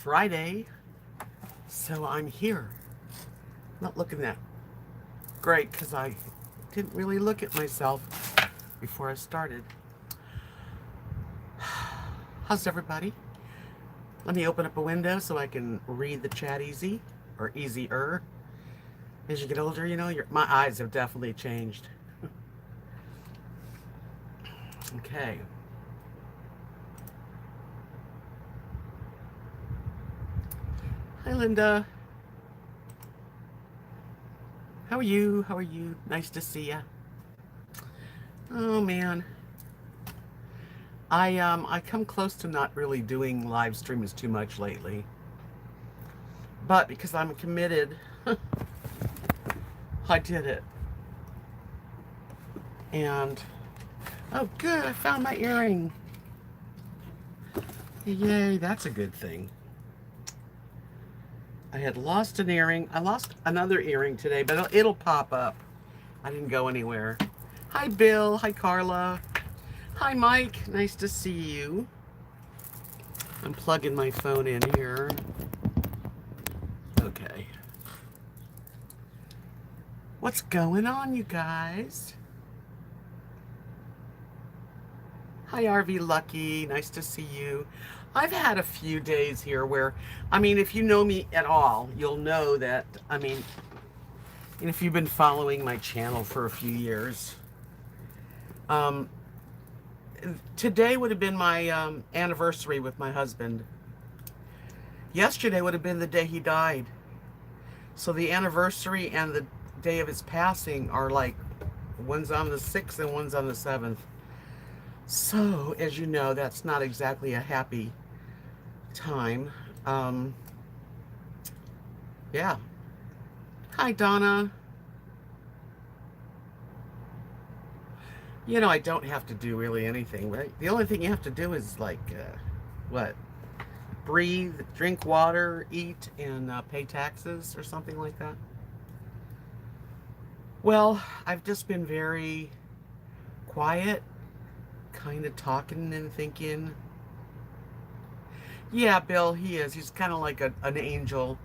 Friday, so I'm here. Not looking that great because I didn't really look at myself before I started. How's everybody? Let me open up a window so I can read the chat easy, or easier. As you get older, you know, my eyes have definitely changed. Okay. Hi, Linda. How are you? How are you? Nice to see ya. Oh man, I come close to not really doing live streams too much lately, but because I'm committed, I did it. And oh, good! I found my earring. Yay! That's a good thing. I had lost an earring. I lost another earring today, but it'll pop up. I didn't go anywhere. Hi, Bill. Hi, Carla. Hi, Mike. Nice to see you. I'm plugging my phone in here. Okay. What's going on, you guys? Hi, RV Lucky. Nice to see you. I've had a few days here where, I mean, if you know me at all, you'll know that, I mean, if you've been following my channel for a few years, today would have been my anniversary with my husband. Yesterday would have been the day he died. So the anniversary and the day of his passing are like, one's on the 6th and one's on the 7th. So, as you know, that's not exactly a happy time. Yeah. Hi, Donna. You know, I don't have to do really anything, right? The only thing you have to do is like, what? Breathe, drink water, eat, and pay taxes or something like that. Well, I've just been very quiet, kind of talking and thinking. Yeah, Bill, he is. He's kind of like an angel.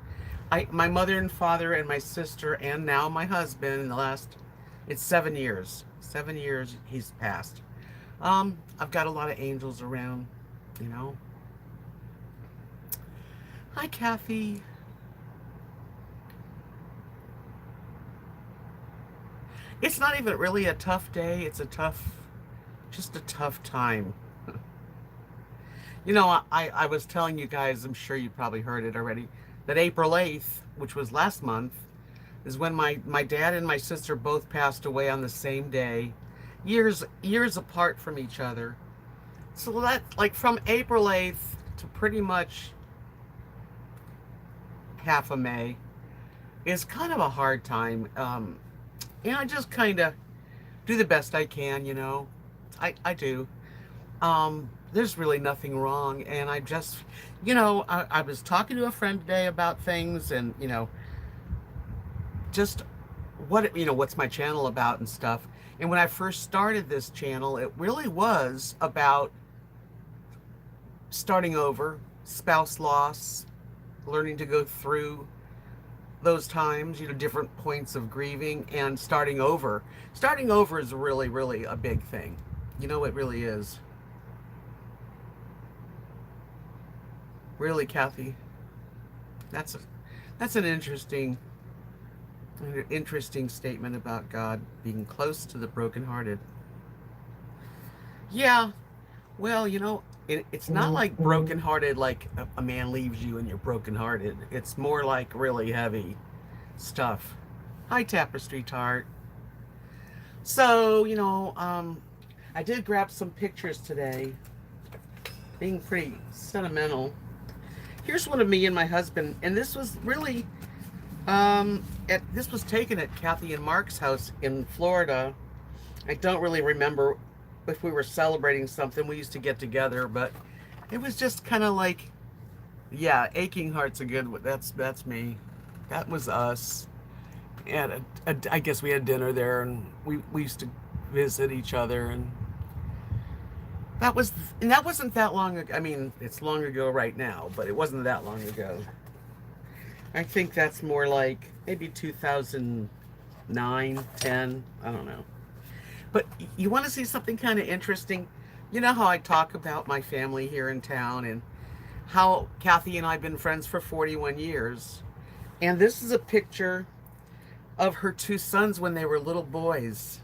My mother and father and my sister and now my husband in the last, it's 7 years. 7 years he's passed. I've got a lot of angels around, you know. Hi, Kathy. It's not even really a tough day. It's just a tough time. You know, I was telling you guys, I'm sure you probably heard it already, that April 8th, which was last month, is when my dad and my sister both passed away on the same day, years apart from each other. So that, like, from April 8th to pretty much half of May is kind of a hard time. And I just kind of do the best I can, you know. I do. There's really nothing wrong, and I just, you know, I was talking to a friend today about things, and, you know, just what's my channel about and stuff. And when I first started this channel, it really was about starting over, spouse loss, learning to go through those times, you know, different points of grieving, and starting over. Starting over is really, really a big thing. You know, it really is. Really, Kathy. That's an interesting statement about God being close to the brokenhearted. Yeah, well, you know, it's not like brokenhearted like a man leaves you and you're brokenhearted. It's more like really heavy stuff. Hi, Tapestry Tart. So, you know, I did grab some pictures today, being pretty sentimental. Here's one of me and my husband, and this was really, this was taken at Kathy and Mark's house in Florida. I don't really remember if we were celebrating something. We used to get together, but it was just kind of like, yeah, aching heart's a good one. That's me. That was us. And I guess we had dinner there, and we used to visit each other, and That was, and that wasn't that long ago. I mean, it's long ago right now, but it wasn't that long ago. I think that's more like maybe 2009, 10. I don't know. But you want to see something kind of interesting? You know how I talk about my family here in town and how Kathy and I have been friends for 41 years. And this is a picture of her two sons when they were little boys.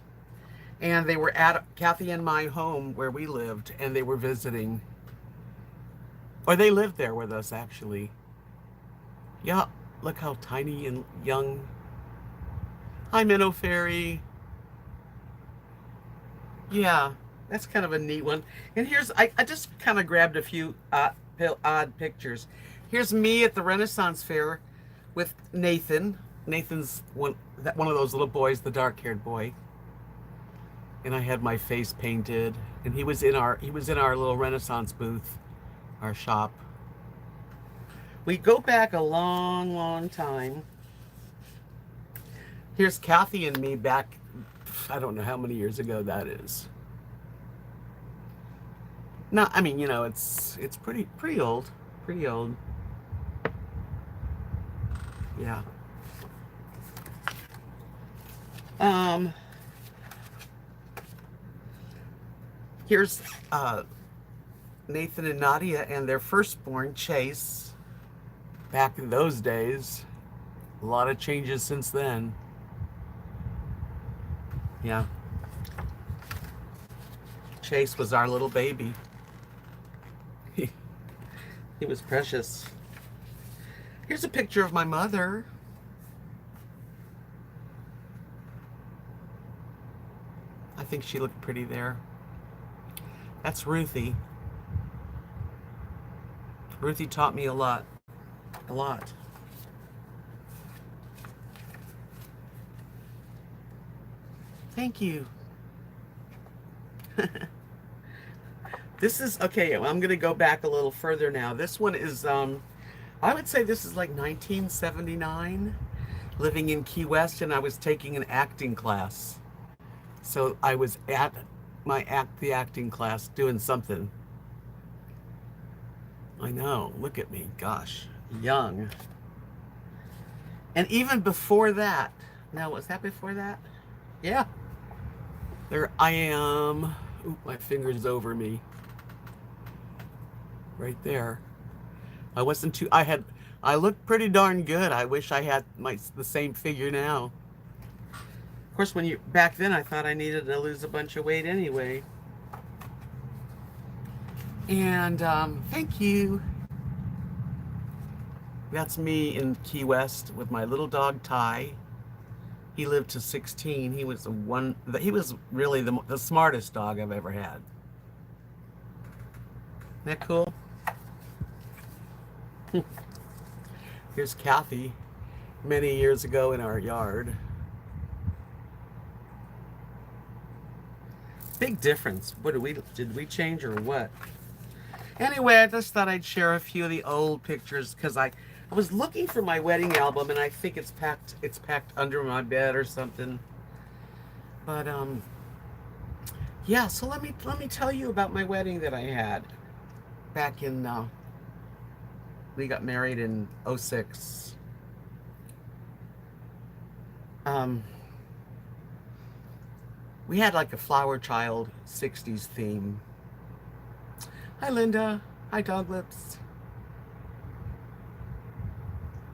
And they were at Kathy and my home where we lived, and they were visiting. Or they lived there with us, actually. Yeah, look how tiny and young. Hi, Minnow Fairy. Yeah, that's kind of a neat one. And here's, I just kind of grabbed a few odd pictures. Here's me at the Renaissance Fair with Nathan. Nathan's one of those little boys, the dark-haired boy. And I had my face painted, and he was in our little Renaissance booth, our shop. We go back a long, long time. Here's Kathy and me back, I don't know how many years ago that is. No, I mean, it's pretty old. Pretty old. Yeah. Um Here's Nathan and Nadia and their firstborn, Chase. Back in those days. A lot of changes since then. Yeah. Chase was our little baby. He was precious. Here's a picture of my mother. I think she looked pretty there. That's Ruthie. Ruthie taught me a lot. A lot. Thank you. This is, okay, I'm going to go back a little further now. This one is, I would say this is like 1979, living in Key West, and I was taking an acting class. So I was at the acting class doing something. I know, look at me, gosh, young. And even before that, now was that before that? Yeah. There I am. Oop, my finger's over me. Right there. I looked pretty darn good. I wish I had the same figure now. Of course, back then I thought I needed to lose a bunch of weight anyway. And thank you. That's me in Key West with my little dog Ty. He lived to 16. He was really the smartest dog I've ever had. Isn't that cool? Here's Kathy many years ago in our yard. Big difference. Did we change or what? Anyway, I just thought I'd share a few of the old pictures because I was looking for my wedding album, and I think it's packed under my bed or something. But yeah, so let me tell you about my wedding that I had back in we got married in 06. We had like a flower child 60s theme. Hi Linda. Hi Dog Lips.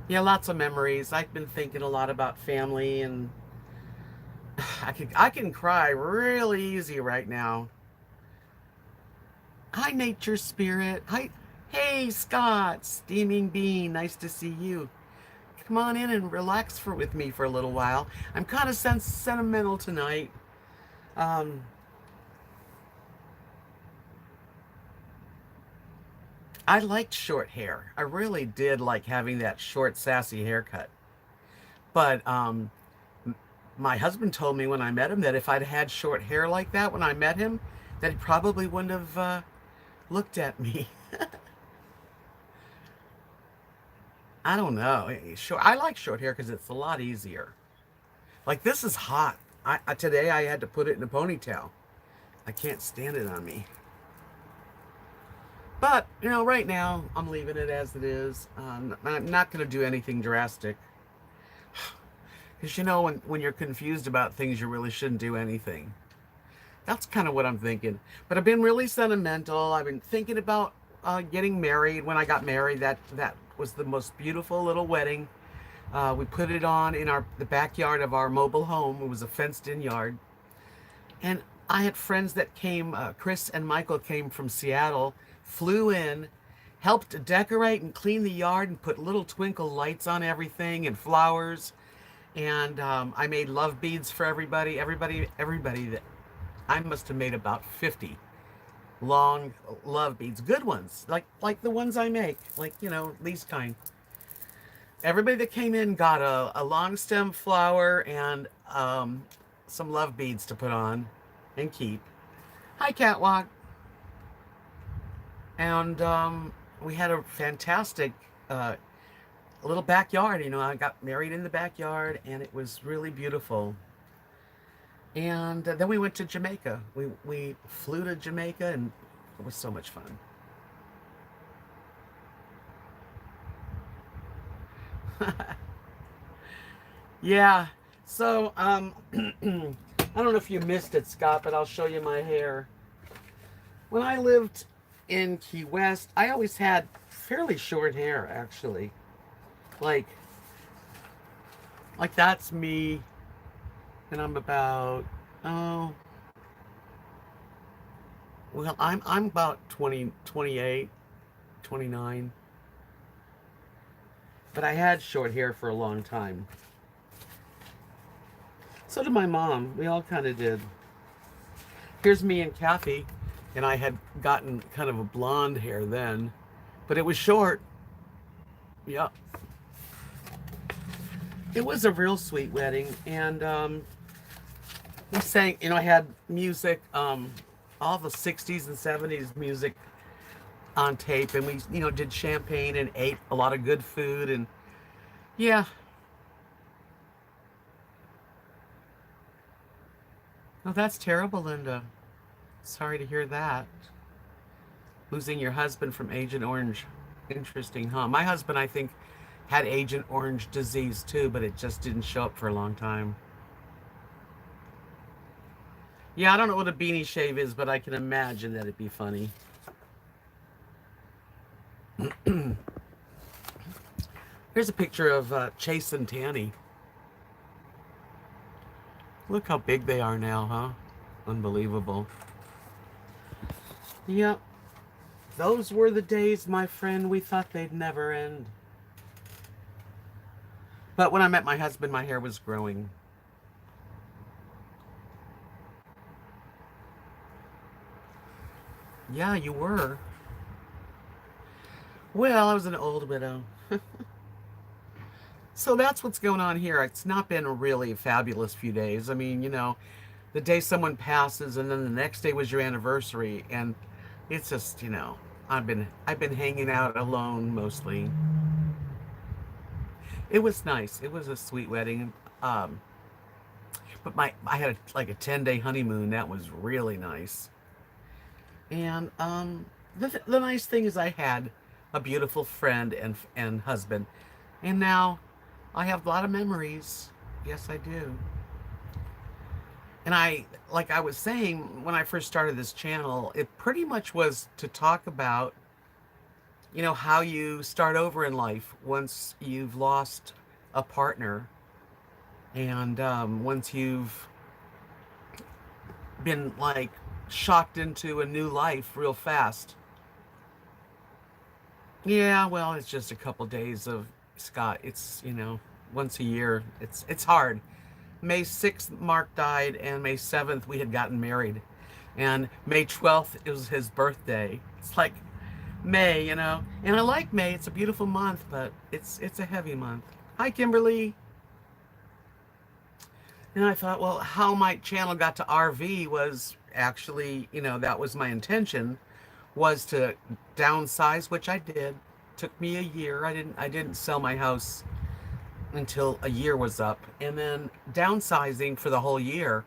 Yeah, lots of memories. I've been thinking a lot about family, and I can cry really easy right now. Hi Nature Spirit. Hi. Hey Scott, Steaming Bean, nice to see you. Come on in and relax with me for a little while. I'm kind of sentimental tonight. I liked short hair. I really did like having that short, sassy haircut. But my husband told me when I met him that if I'd had short hair like that when I met him, that he probably wouldn't have looked at me. I don't know. I like short hair because it's a lot easier. Like this is hot. Today I had to put it in a ponytail. I can't stand it on me. But, right now, I'm leaving it as it is. I'm not going to do anything drastic. Because, when you're confused about things, you really shouldn't do anything. That's kind of what I'm thinking. But I've been really sentimental. I've been thinking about getting married. When I got married, that was the most beautiful little wedding. We put it on in the backyard of our mobile home. It was a fenced-in yard. And I had friends that came. Chris and Michael came from Seattle, flew in, helped decorate and clean the yard, and put little twinkle lights on everything and flowers. And I made love beads for everybody. Everybody that I must have made about 50 long love beads, good ones, like the ones I make, like these kind. Everybody that came in got a long stem flower and some love beads to put on and keep. Hi, Catwalk. And we had a fantastic little backyard. I got married in the backyard, and it was really beautiful. And then we went to Jamaica. We flew to Jamaica, and it was so much fun. Yeah. So, I don't know if you missed it, Scott, but I'll show you my hair. When I lived in Key West, I always had fairly short hair, actually. Like, that's me, and I'm about, oh, well, I'm about 20, 28, 29. But I had short hair for a long time. So did my mom. We all kind of did. Here's me and Kathy, and I had gotten kind of a blonde hair then, but it was short. Yep. It was a real sweet wedding, and we sang. I had music, all the '60s and '70s music on tape, and we, did champagne and ate a lot of good food, and yeah. Oh, that's terrible, Linda. Sorry to hear that. Losing your husband from Agent Orange. Interesting, huh? My husband, I think, had Agent Orange disease too, but it just didn't show up for a long time. Yeah, I don't know what a beanie shave is, but I can imagine that it'd be funny. Here's a picture of Chase and Tanny. Look how big they are now, huh? Unbelievable. Yep. Those were the days, my friend, we thought they'd never end. But when I met my husband, my hair was growing. Yeah, you were. Well, I was an old widow. So that's what's going on here. It's not been a really fabulous few days. I mean, the day someone passes and then the next day was your anniversary, and it's just, I've been hanging out alone mostly. It was nice. It was a sweet wedding. But I had like a 10-day honeymoon. That was really nice. And the nice thing is I had a beautiful friend and husband. And now I have a lot of memories. Yes, I do. And like I was saying, when I first started this channel, it pretty much was to talk about, how you start over in life once you've lost a partner, and once you've been like shocked into a new life real fast. Yeah, well, it's just a couple days of Scott. It's, once a year. It's hard. May 6th, Mark died, and May 7th, we had gotten married. And May 12th, it was his birthday. It's like May, And I like May. It's a beautiful month, but it's a heavy month. Hi, Kimberly. And I thought, well, how my channel got to RV was actually, that was my intention, was to downsize, which I did. Took me a year. I didn't sell my house until a year was up, and then downsizing for the whole year,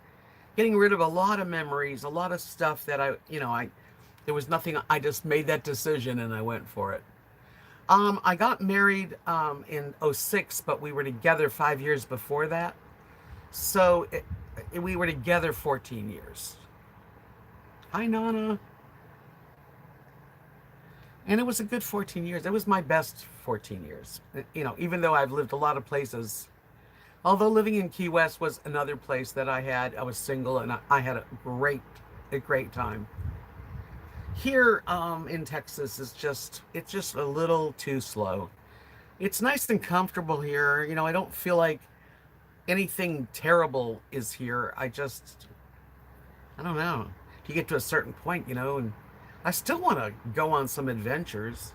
getting rid of a lot of memories, a lot of stuff that I There was nothing. I just made that decision and I went for it. I got married in '06, but we were together 5 years before that. So we were together 14 years. Hi, Nana. And it was a good 14 years. It was my best 14 years. Even though I've lived a lot of places. Although living in Key West was another place that I was single and I had a great time. Here in Texas it's just a little too slow. It's nice and comfortable here. I don't feel like anything terrible is here. I don't know. You get to a certain point, and I still want to go on some adventures.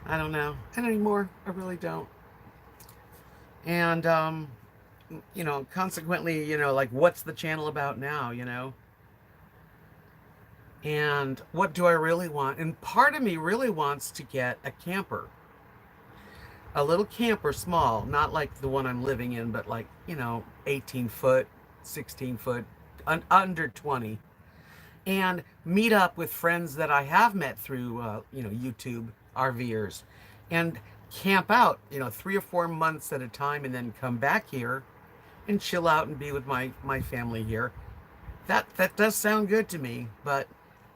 I don't know. And anymore, I really don't. And consequently, like what's the channel about now, And what do I really want? And part of me really wants to get a camper. A little camper, small, not like the one I'm living in, but like, 18 foot, 16 foot, under 20. And meet up with friends that I have met through, YouTube, RVers, and camp out, 3 or 4 months at a time, and then come back here and chill out and be with my family here. That does sound good to me, but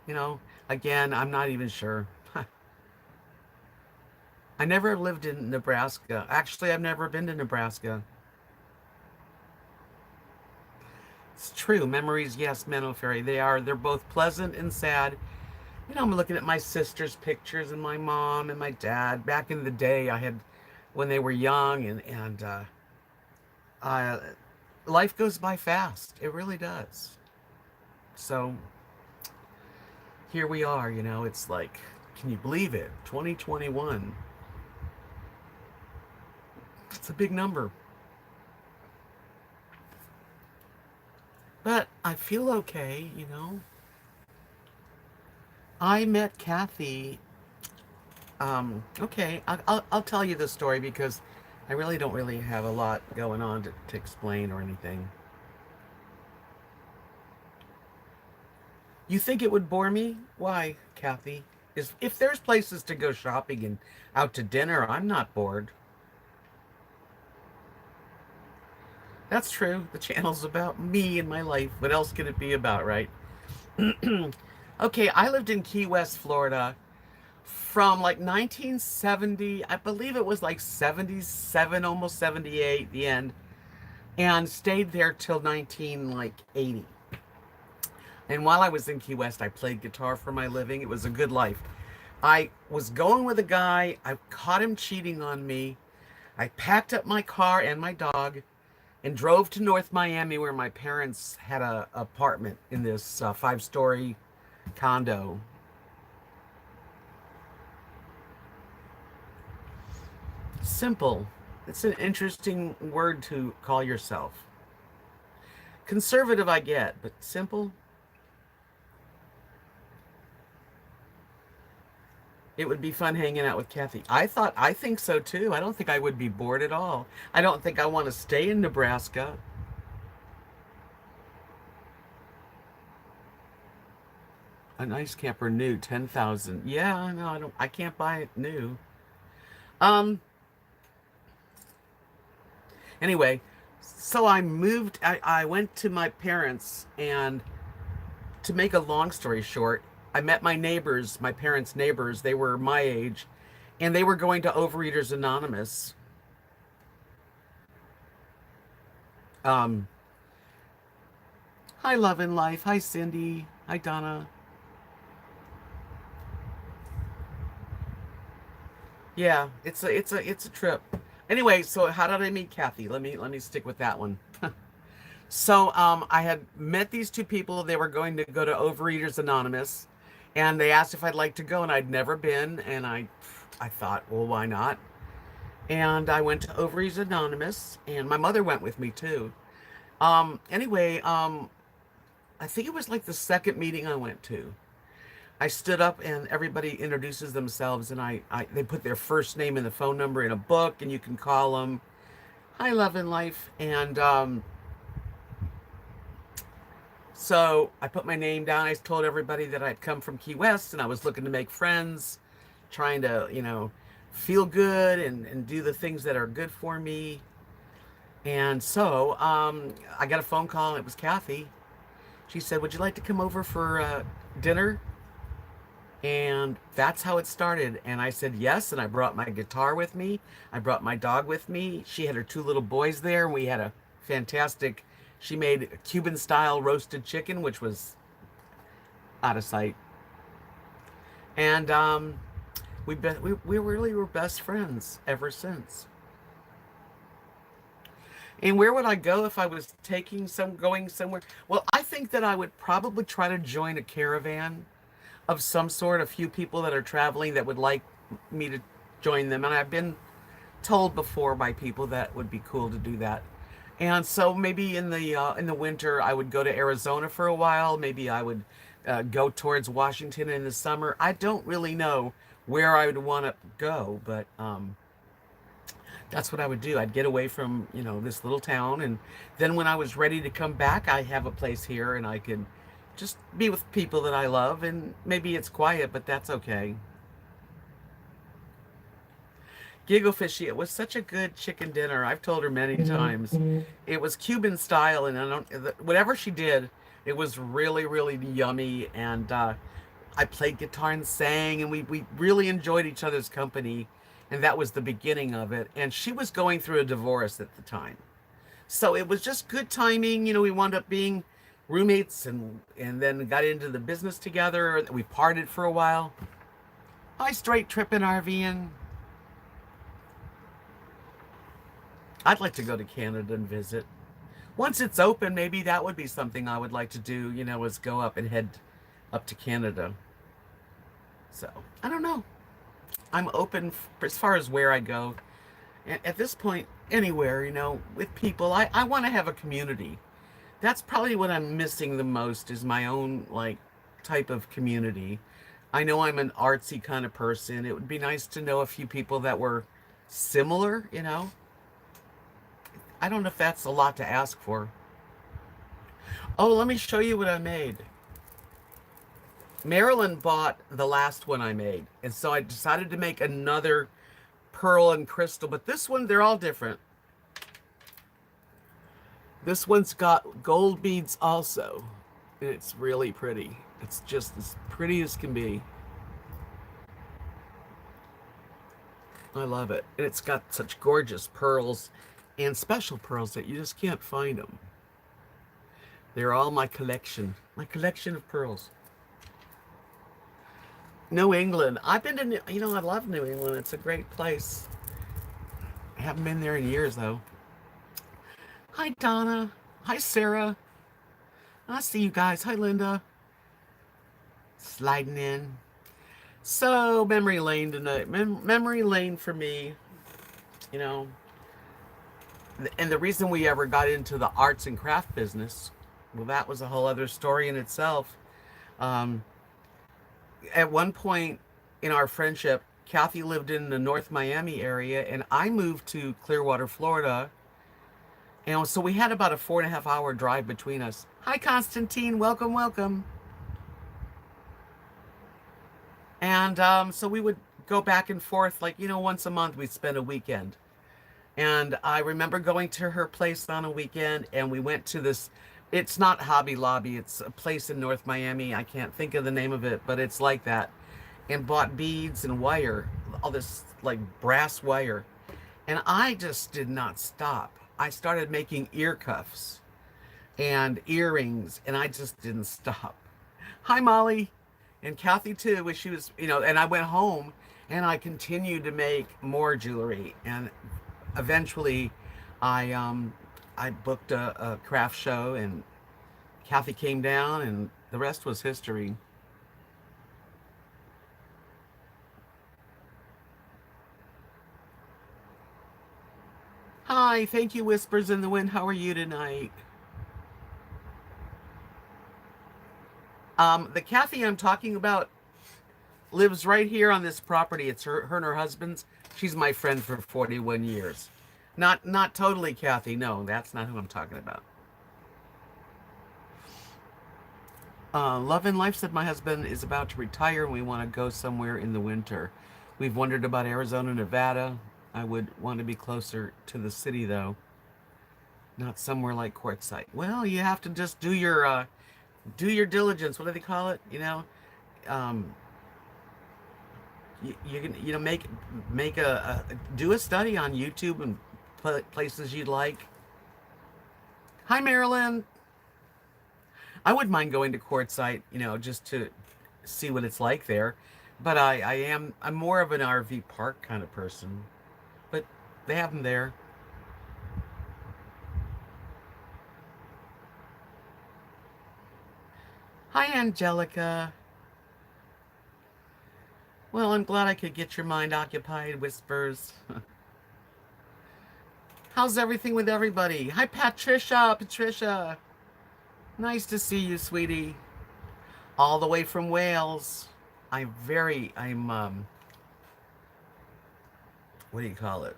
you know, again, I'm not even sure. I never lived in Nebraska. Actually, I've never been to Nebraska. It's true. Memories, yes, Menno Fairy. They're both pleasant and sad. I'm looking at my sister's pictures and my mom and my dad. Back in the day, I had when they were young, and uh, life goes by fast. It really does. So here we are. It's like, can you believe it? 2021. It's a big number. But I feel okay. I met Kathy. Okay, I'll tell you this story because I really don't really have a lot going on to explain or anything. You think it would bore me? Why, Kathy? If there's places to go shopping and out to dinner, I'm not bored. That's true. The channel's about me and my life. What else could it be about, right? Okay, I lived in Key West, Florida from like 1970, I believe it was like 77, almost 78, the end, and stayed there till 1980. And while I was in Key West, I played guitar for my living. It was a good life. I was going with a guy. I caught him cheating on me. I packed up my car and my dog and drove to North Miami where my parents had a apartment in this 5-story condo. Simple. It's an interesting word to call yourself. Conservative I get, but simple? It would be fun hanging out with Kathy. I think so too. I don't think I would be bored at all. I don't think I want to stay in Nebraska. A nice camper new, 10,000. Yeah, no, I can't buy it new. Um, anyway, so I went to my parents, and to make a long story short, I met my neighbors, my parents' neighbors. They were my age, and they were going to Overeaters Anonymous. Um, Hi, Love and Life. Hi, Cindy. Hi, Donna. Yeah, it's a trip. Anyway, so how did I meet Kathy? Let me stick with that one. So I had met these two people. They were going to go to Overeaters Anonymous, and they asked if I'd like to go, and I'd never been, and I thought, well, why not? And I went to Overeaters Anonymous, and my mother went with me too. Anyway, I think it was like the second meeting I went to. I stood up and everybody introduces themselves, and they put their first name and the phone number in a book, and you can call them. Hi, Love and Life. And So I put my name down. I told everybody that I'd come from Key West and I was looking to make friends, trying to, feel good and do the things that are good for me. And so I got a phone call and it was Kathy. She said, "Would you like to come over for dinner?" And that's how it started. And I said yes. And I brought my guitar with me. I brought my dog with me. She had her two little boys there. And we had a fantastic, she made Cuban style roasted chicken, which was out of sight. And we really were best friends ever since. And where would I go if I was going somewhere? Well, I think that I would probably try to join a caravan of some sort, a few people that are traveling that would like me to join them. And I've been told before by people that would be cool to do that. And so maybe in the winter I would go to Arizona for a while. Maybe I would go towards Washington in the summer. I don't really know where I would want to go, but that's what I would do. I'd get away from, this little town. And then when I was ready to come back, I have a place here and I could just be with people that I love. And maybe it's quiet, but that's okay. Giggle Fishy, it was such a good chicken dinner. I've told her many times. It was Cuban style, and whatever she did, it was really, really yummy. And I played guitar and sang, and we really enjoyed each other's company. And that was the beginning of it. And she was going through a divorce at the time. So it was just good timing. We wound up being roommates and then got into the business together. We parted for a while. I straight tripping RVing. I'd like to go to Canada and visit. Once it's open, maybe that would be something I would like to do, is go up and head up to Canada. So, I don't know. I'm open as far as where I go. At this point, anywhere, with people. I want to have a community. That's probably what I'm missing the most is my own, type of community. I know I'm an artsy kind of person. It would be nice to know a few people that were similar. I don't know if that's a lot to ask for. Oh, let me show you what I made. Marilyn bought the last one I made, and so I decided to make another pearl and crystal, but this one, they're all different. This one's got gold beads also, and it's really pretty. It's just as pretty as can be. I love it. And it's got such gorgeous pearls and special pearls that you just can't find them. They're all my collection of pearls. New England. I've been to, I love New England. It's a great place. I haven't been there in years, though. Hi, Donna. Hi, Sarah. I see you guys. Hi, Linda. Sliding in. So, memory lane tonight. Memory lane for me, you know. And the reason we ever got into the arts and craft business, well, that was a whole other story in itself. At one point in our friendship, Kathy lived in the North Miami area, and I moved to Clearwater, Florida. And so we had about a 4.5 hour drive between us. Hi, Constantine. Welcome, welcome. And so we would go back and forth, once a month we'd spend a weekend. And I remember going to her place on a weekend, and we went to this, it's not Hobby Lobby, it's a place in North Miami. I can't think of the name of it, but it's like that. And bought beads and wire, all this brass wire. And I just did not stop. I started making ear cuffs and earrings, and I just didn't stop. Hi, Molly. And Kathy too, when she was, and I went home and I continued to make more jewelry. And eventually I booked a craft show, and Kathy came down, and the rest was history. Hi, thank you, Whispers in the Wind. How are you tonight? The Kathy I'm talking about lives right here on this property. It's her and her husband's. She's my friend for 41 years. Not totally Kathy. No, that's not who I'm talking about. Love and Life said my husband is about to retire and we want to go somewhere in the winter. We've wondered about Arizona, Nevada. I would want to be closer to the city though, not somewhere like Quartzsite. Well, you have to just do your diligence. What do they call it? Um, you can make a do a study on YouTube and places you'd like. Hi, Marilyn. I wouldn't mind going to Quartzsite, just to see what it's like there. But I'm more of an RV park kind of person. But they have them there. Hi, Angelica. Well, I'm glad I could get your mind occupied, Whispers. How's everything with everybody? Hi, Patricia. Patricia. Nice to see you, sweetie. All the way from Wales. I'm what do you call it?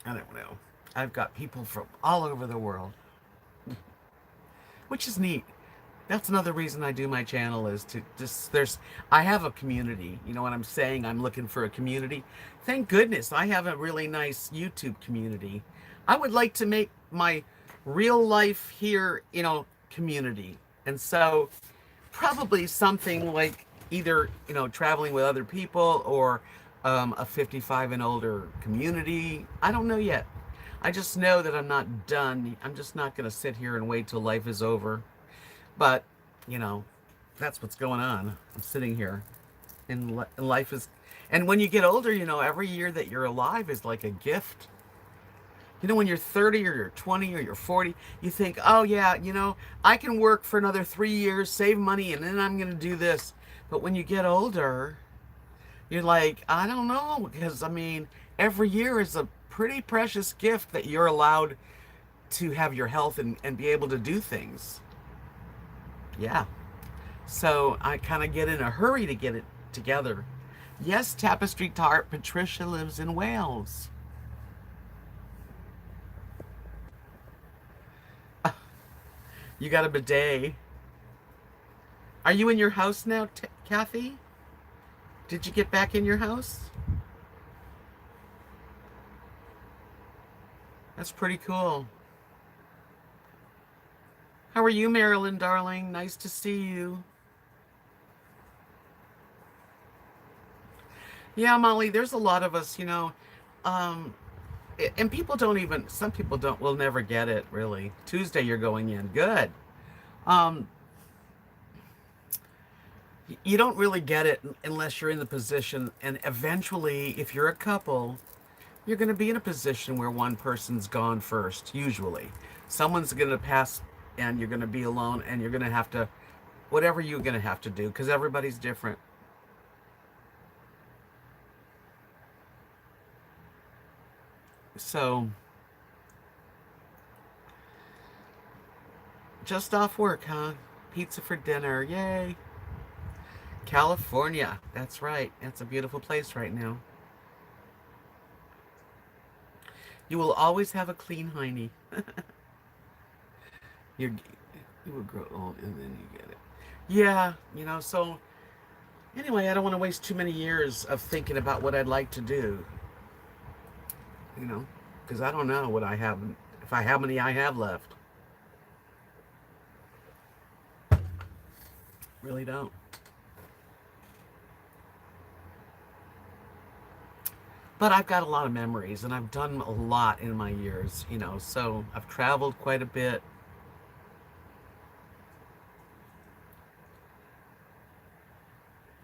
I don't know. I've got people from all over the world, which is neat. That's another reason I do my channel is to just I have a community. You know what I'm saying? I'm looking for a community. Thank goodness I have a really nice YouTube community. I would like to make my real life here, community. And so probably something like either, traveling with other people or a 55 and older community. I don't know yet. I just know that I'm not done. I'm just not going to sit here and wait till life is over. But, you know, that's what's going on. I'm sitting here, and life is. And when you get older, every year that you're alive is like a gift. When you're 30 or you're 20 or you're 40, you think, oh, yeah, I can work for another 3 years, save money, and then I'm going to do this. But when you get older, you're like, I don't know, because, every year is a pretty precious gift that you're allowed to have your health and be able to do things. Yeah. So I kind of get in a hurry to get it together. Yes, Tapestry Tart, Patricia lives in Wales. You got a bidet. Are you in your house now, Kathy? Did you get back in your house? That's pretty cool. How are you, Marilyn, darling? Nice to see you. Yeah, Molly, there's a lot of us, um, and people don't even, some people will never get it, really. Tuesday, you're going in. Good. Um, you don't really get it unless you're in the position, and eventually, if you're a couple, you're going to be in a position where one person's gone first, usually. Someone's going to pass, and you're going to be alone, and you're going to have to, whatever you're going to have to do, because everybody's different. So, just off work, huh? Pizza for dinner. Yay. California. That's right. It's a beautiful place right now. You will always have a clean hiney. You're, you will grow old and then you get it. Yeah, so anyway, I don't want to waste too many years of thinking about what I'd like to do. Because I don't know what I have, if I how many I have left. Really don't. But I've got a lot of memories and I've done a lot in my years, so I've traveled quite a bit.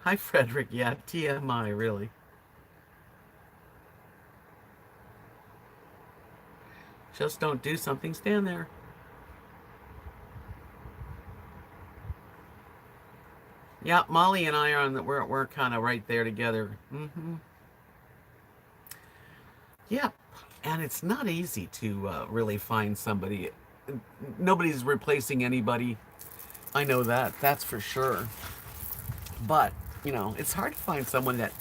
Hi, Frederick. Yeah, TMI, really. Just don't do something, stand there. Yeah, Molly and I are on the, we're kind of right there together. Yeah, and it's not easy to really find somebody. Nobody's replacing anybody. I know that. That's for sure. But, it's hard to find someone that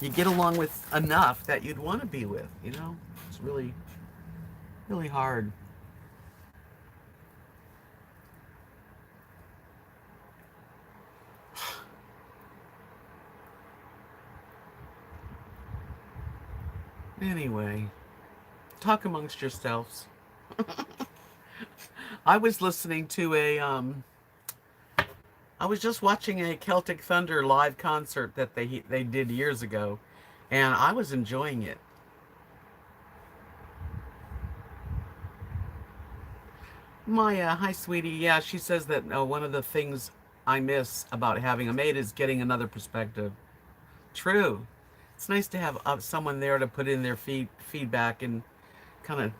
you get along with enough that you'd want to be with, It's really, really hard. Anyway, talk amongst yourselves. I was listening to I was just watching a Celtic Thunder live concert that they did years ago, and I was enjoying it. Maya, hi sweetie. Yeah, she says that one of the things I miss about having a maid is getting another perspective. True. It's nice to have someone there to put in their feedback and kind of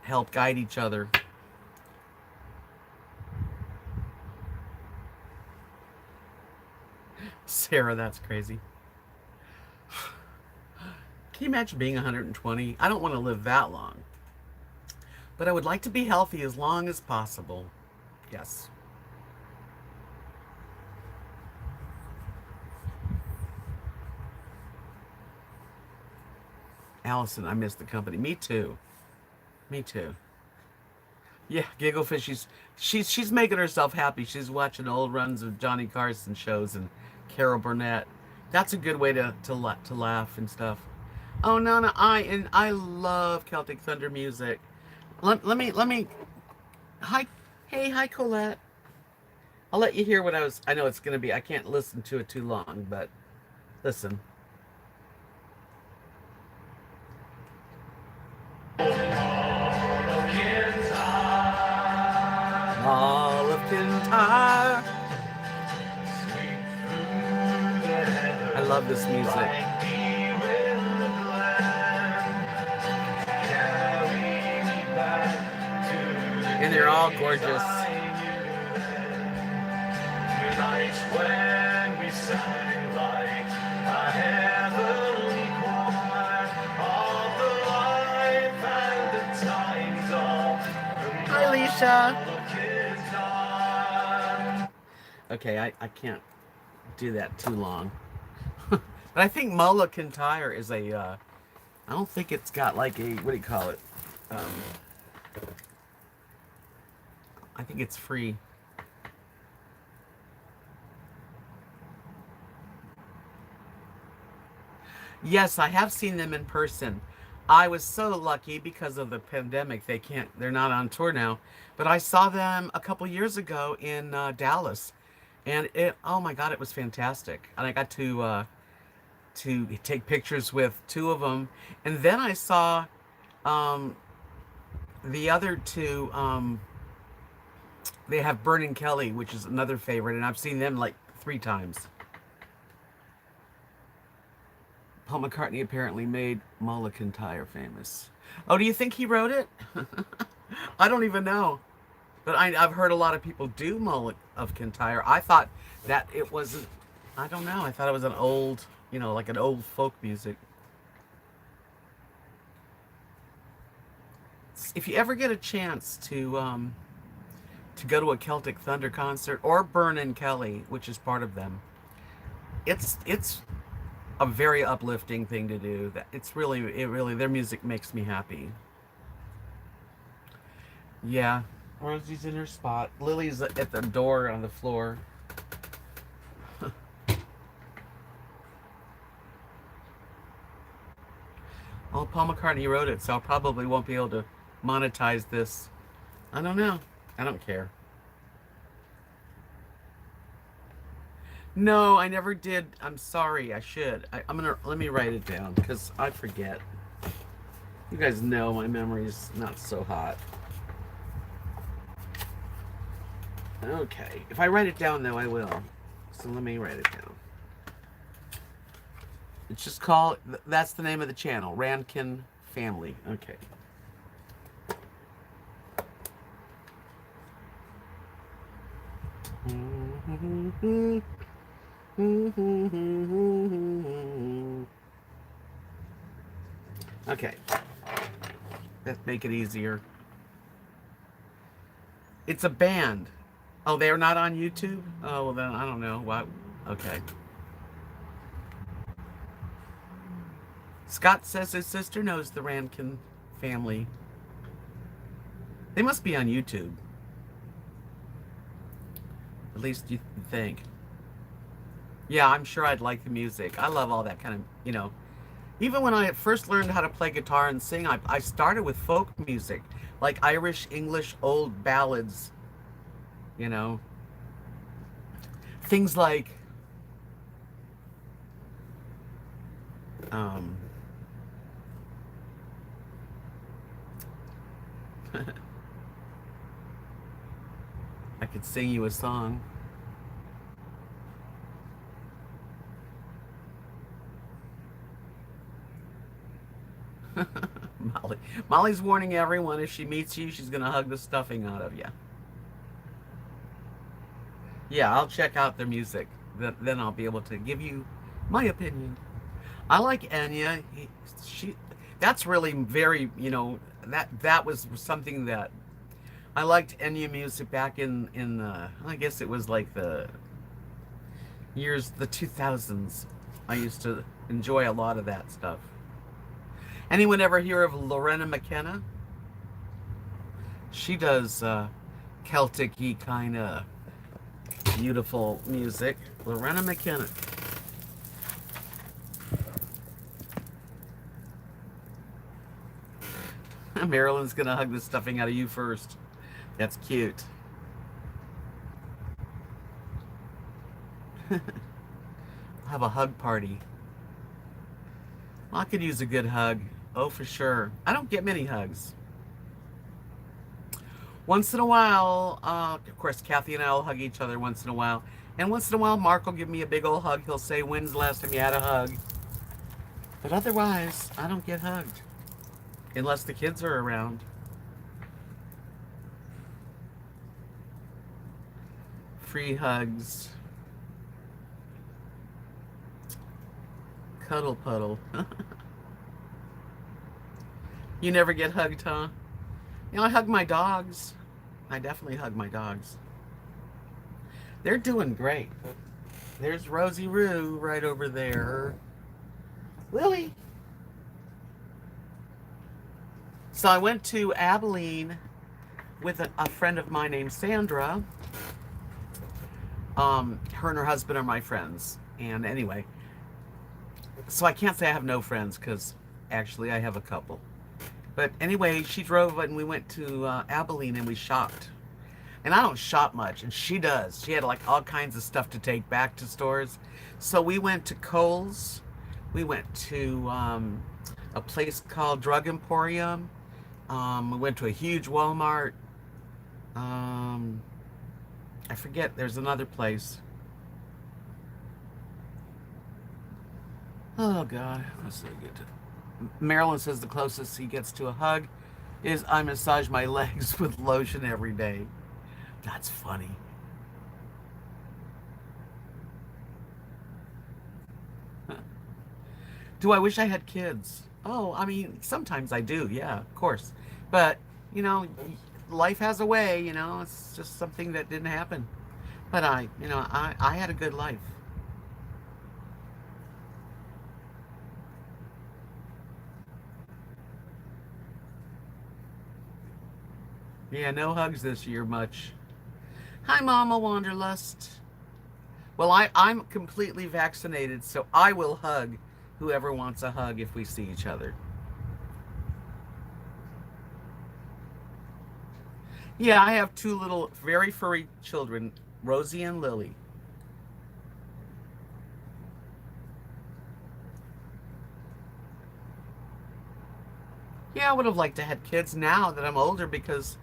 help guide each other. Sarah, that's crazy. Can you imagine being 120? I don't want to live that long, but I would like to be healthy as long as possible. Yes. Allison, I miss the company. Me too. Me too. Yeah, Gigglefish. She's making herself happy. She's watching old runs of Johnny Carson shows and Carol Burnett. That's a good way to laugh and stuff. Oh no, no, I love Celtic Thunder music. Let me hi, hey, hi Colette. I'll let you hear what I was. I know it's gonna be. I can't listen to it too long, but listen. All of Kintyre. I love this music. And they're all gorgeous. Hi, Alicia. Okay, I can't do that too long. But I think Mola Kintyre is I don't think it's got like a, what do you call it? Um, I think it's free. Yes, I have seen them in person. I was so lucky because of the pandemic. They're not on tour now. But I saw them a couple years ago in Dallas. And oh my God, it was fantastic. And I got to take pictures with two of them. And then I saw um, the other two. They have Burning Kelly, which is another favorite. And I've seen them like 3 times. Paul McCartney apparently made Mulla Kintyre famous. Oh, do you think he wrote it? I don't even know. But I've heard a lot of people do Mulla of Kintyre. I thought that it wasn't, I don't know. I thought it was an old, like an old folk music. If you ever get a chance to go to a Celtic Thunder concert or Burnin' Kelly, which is part of them, it's a very uplifting thing to do. That it really their music makes me happy. Yeah. Rosie's in her spot. Lily's at the door on the floor. Oh, Paul McCartney wrote it, so I probably won't be able to monetize this. I don't know. I don't care. No, I never did. I'm sorry. I should. I'm gonna let me write it down because I forget. You guys know my memory's not so hot. Okay. If I write it down, though, I will. So let me write it down. It's just called, that's the name of the channel, Rankin Family. Okay. Okay. Let's make it easier. It's a band. Oh, they're not on YouTube? Oh, well then I don't know. What? Okay. Scott says his sister knows the Rankin family. They must be on YouTube. At least you think. Yeah, I'm sure I'd like the music. I love all that kind of, Even when I first learned how to play guitar and sing, I started with folk music, like Irish, English, old ballads, you know, things like, um, I could sing you a song. Molly. Molly's warning everyone if she meets you, she's going to hug the stuffing out of you. Yeah, I'll check out their music. Then I'll be able to give you my opinion. I like Enya. She, that's really very, that was something that I liked Enya music back in the, I guess it was like the 2000s. I used to enjoy a lot of that stuff. Anyone ever hear of Lorena McKenna? She does Celtic-y kind of beautiful music. Lorena McKenna. Marilyn's gonna hug the stuffing out of you first. That's cute. Have a hug party. I could use a good hug. Oh, for sure. I don't get many hugs. Once in a while, of course, Kathy and I will hug each other once in a while. And once in a while, Mark will give me a big old hug. He'll say, when's the last time you had a hug? But otherwise, I don't get hugged. Unless the kids are around. Free hugs. Cuddle puddle. You never get hugged, huh? I hug my dogs. I definitely hug my dogs. They're doing great. There's Rosie Roo right over there. Lily. So I went to Abilene with a friend of mine named Sandra. Her and her husband are my friends. And anyway, so I can't say I have no friends because actually I have a couple. But anyway, she drove and we went to Abilene and we shopped. And I don't shop much, and she does. She had like all kinds of stuff to take back to stores. So we went to Kohl's. We went to a place called Drug Emporium. We went to a huge Walmart. I forget, there's another place. Oh, God. Let's see. Marilyn says the closest he gets to a hug is I massage my legs with lotion every day. That's funny. Do I wish I had kids? Oh, I mean, sometimes I do, yeah, of course. But, life has a way, it's just something that didn't happen. But I had a good life. Yeah, no hugs this year much. Hi, Mama Wanderlust. Well, I'm completely vaccinated, so I will hug whoever wants a hug if we see each other. Yeah, I have two little, very furry children, Rosie and Lily. Yeah, I would have liked to have kids now that I'm older because,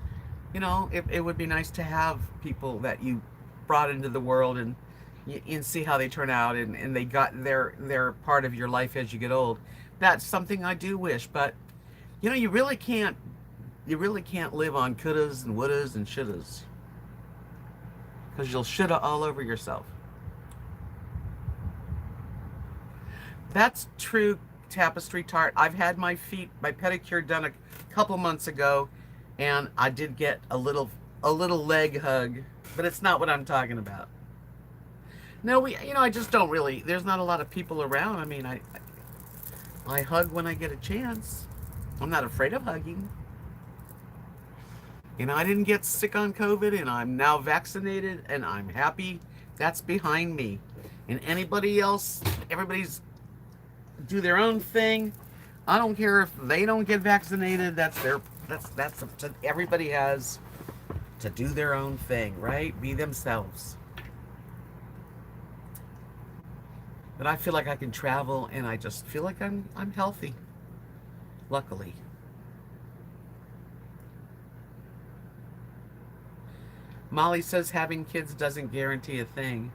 it would be nice to have people that you brought into the world and see how they turn out and they got their part of your life as you get old. That's something I do wish, but you really can't live on couldas and wouldas and shouldas because you'll shoulda all over yourself. That's true, Tapestry Tart. I've had my pedicure done a couple months ago, and I did get a little leg hug, but it's not what I'm talking about. No, I just don't really. There's not a lot of people around. I mean, I hug when I get a chance. I'm not afraid of hugging. I didn't get sick on COVID, and I'm now vaccinated, and I'm happy. That's behind me. And anybody else, everybody's do their own thing. I don't care if they don't get vaccinated. That's up to everybody has to do their own thing, right? Be themselves. But I feel like I can travel, and I just feel like I'm healthy. Luckily. Molly says having kids doesn't guarantee a thing.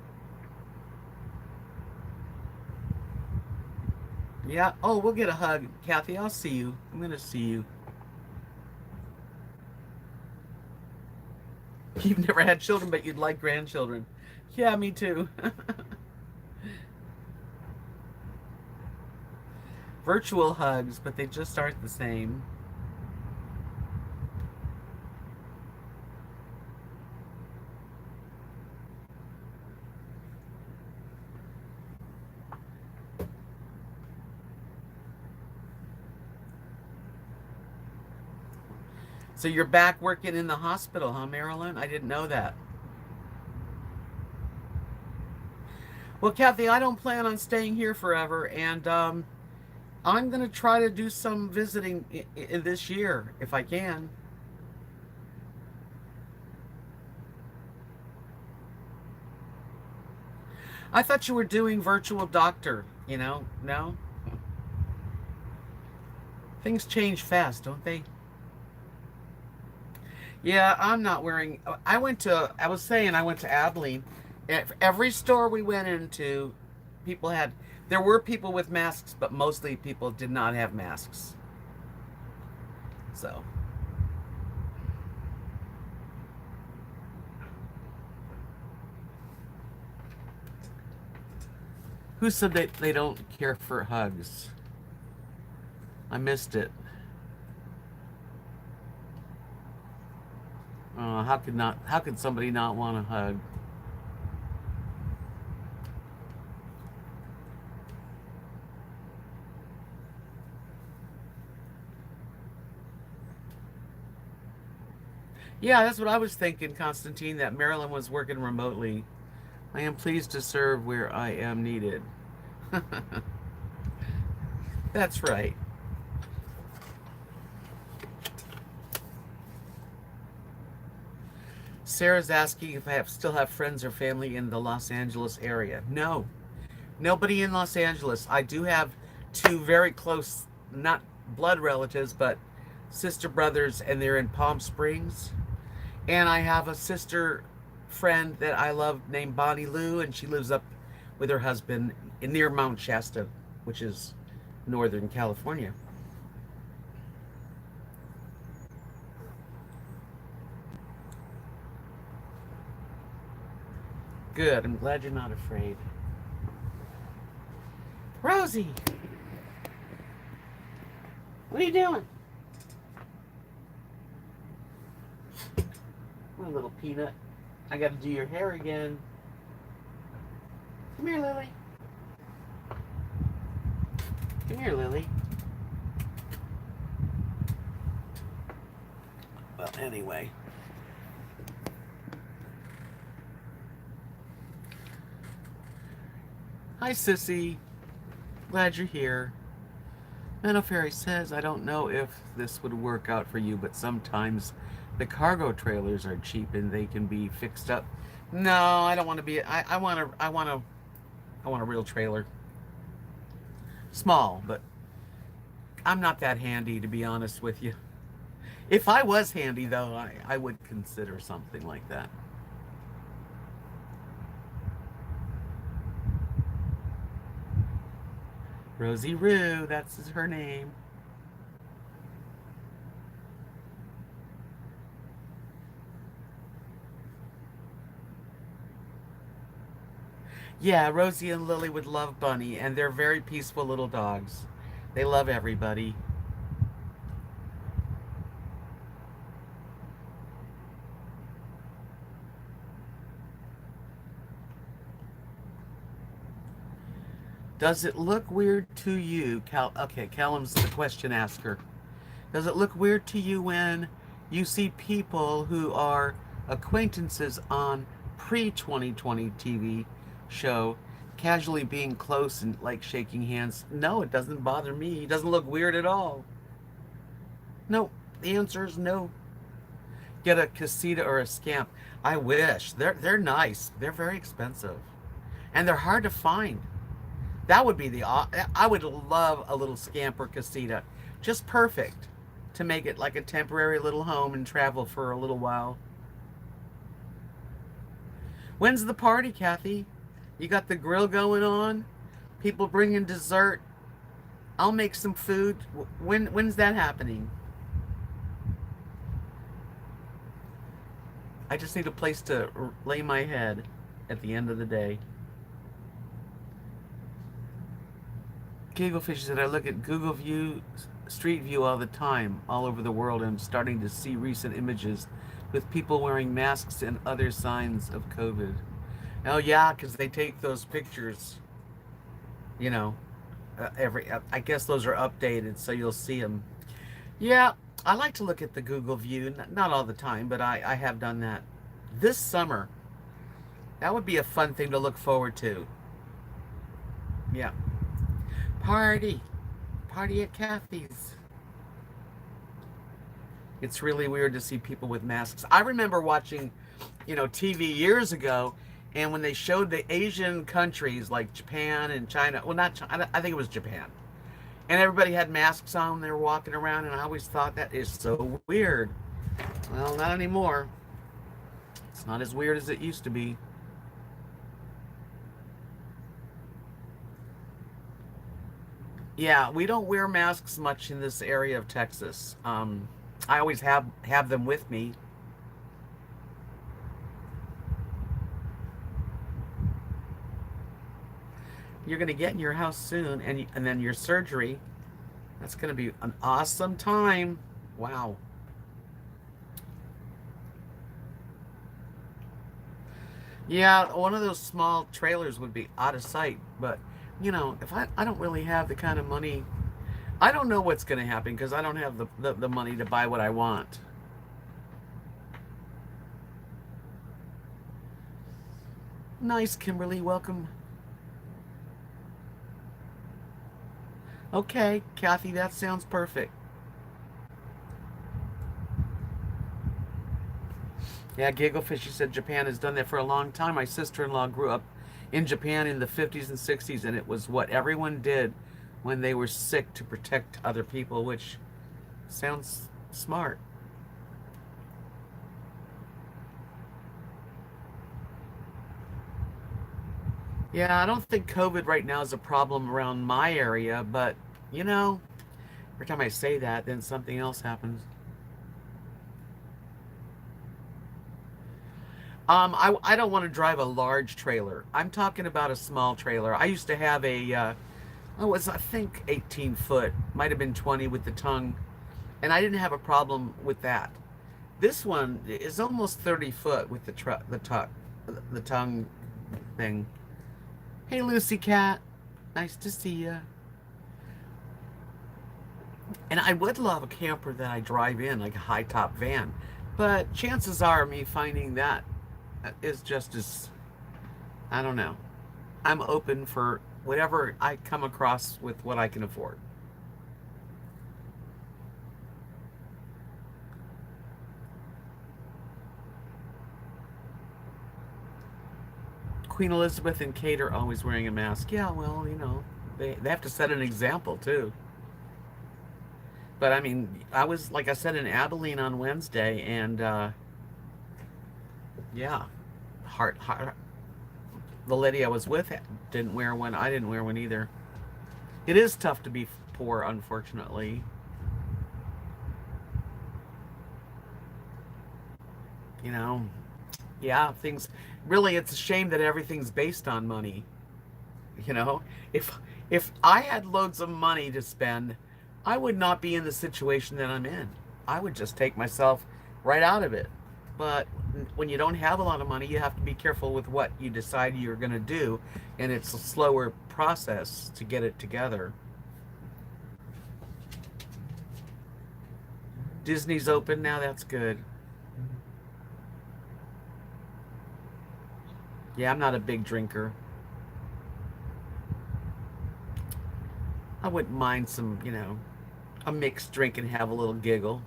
Yeah. Oh, we'll get a hug, Kathy. I'll see you. I'm gonna see you. You've never had children, but you'd like grandchildren. Yeah, me too. Virtual hugs, but they just aren't the same. So you're back working in the hospital, huh, Marilyn? I didn't know that. Well, Kathy, I don't plan on staying here forever, and I'm going to try to do some visiting this year if I can. I thought you were doing virtual doctor, No? Things change fast, don't they? Yeah, I'm not wearing. I was saying I went to Abilene. Every store we went into, people had, there were people with masks, but mostly people did not have masks. So, who said they don't care for hugs? I missed it. How could somebody not want a hug? Yeah, that's what I was thinking, Constantine, that Marilyn was working remotely. I am pleased to serve where I am needed. That's right. Sarah's asking if still have friends or family in the Los Angeles area. No, nobody in Los Angeles. I do have two very close, not blood relatives, but sister brothers, and they're in Palm Springs. And I have a sister friend that I love named Bonnie Lou, and she lives up with her husband near Mount Shasta, which is Northern California. Good. I'm glad you're not afraid. Rosie, what are you doing? My little peanut. I got to do your hair again. Come here, Lily. Come here, Lily. Well, anyway. Hi, Sissy. Glad you're here. Meadow Fairy says, I don't know if this would work out for you, but sometimes the cargo trailers are cheap and they can be fixed up. No, I don't want to be. I want a real trailer. Small, but I'm not that handy, to be honest with you. If I was handy, though, I would consider something like that. Rosie Roo, that's her name. Yeah, Rosie and Lily would love Bunny, and they're very peaceful little dogs. They love everybody. Does it look weird to you, Okay, Callum's the question asker. Does it look weird to you when you see people who are acquaintances on pre-2020 TV show casually being close and like shaking hands. No, it doesn't bother me. He doesn't look weird at all. No, the answer is no. Get a casita or a scamp. I wish. They're nice. They're very expensive. And they're hard to find. That would be I would love a little scamp or casita. Just perfect to make it like a temporary little home and travel for a little while. When's the party, Kathy? You got the grill going on? People bringing dessert? I'll make some food. When's that happening? I just need a place to lay my head at the end of the day. Gigglefish said, I look at Google View, Street View all the time, all over the world, and I'm starting to see recent images with people wearing masks and other signs of COVID. Oh yeah, because they take those pictures, you know, I guess those are updated, so you'll see them. Yeah, I like to look at the Google View, not all the time, but I have done that. This summer, that would be a fun thing to look forward to. Yeah. Party. Party at Kathy's. It's really weird to see people with masks. I remember watching, TV years ago, and when they showed the Asian countries like Japan and China, well, not China, I think it was Japan, and everybody had masks on, they were walking around, and I always thought that is so weird. Well, not anymore. It's not as weird as it used to be. Yeah, we don't wear masks much in this area of Texas. I always have them with me. You're going to get in your house soon, and then your surgery. That's going to be an awesome time. Wow. Yeah, one of those small trailers would be out of sight, but if I don't really have the kind of money, I don't know what's going to happen because I don't have the money to buy what I want. Nice, Kimberly. Welcome. Okay, Kathy, that sounds perfect. Yeah, Gigglefish, you said Japan has done that for a long time. My sister-in-law grew up in Japan in the 50s and 60s, and it was what everyone did when they were sick to protect other people, which sounds smart. Yeah, I don't think COVID right now is a problem around my area, but every time I say that, then something else happens. I don't want to drive a large trailer. I'm talking about a small trailer. I used to have it was, I think, 18 foot, might have been 20 with the tongue, and I didn't have a problem with that. This one is almost 30 foot with the tongue thing. Hey, Lucy Cat. Nice to see you. And I would love a camper that I drive in, like a high top van. But chances are me finding that is just as, I don't know. I'm open for whatever I come across with what I can afford. Queen Elizabeth and Kate are always wearing a mask. Yeah, well, they have to set an example too. But I mean, I was, like I said, in Abilene on Wednesday, and yeah, heart, the lady I was with didn't wear one. I didn't wear one either. It is tough to be poor, unfortunately. You know, yeah, things, really, it's a shame that everything's based on money. You know, if I had loads of money to spend, I would not be in the situation that I'm in. I would just take myself right out of it. But when you don't have a lot of money, you have to be careful with what you decide you're going to do, and it's a slower process to get it together. Disney's open now, that's good. Yeah, I'm not a big drinker. wouldn't mind some, a mixed drink and have a little giggle.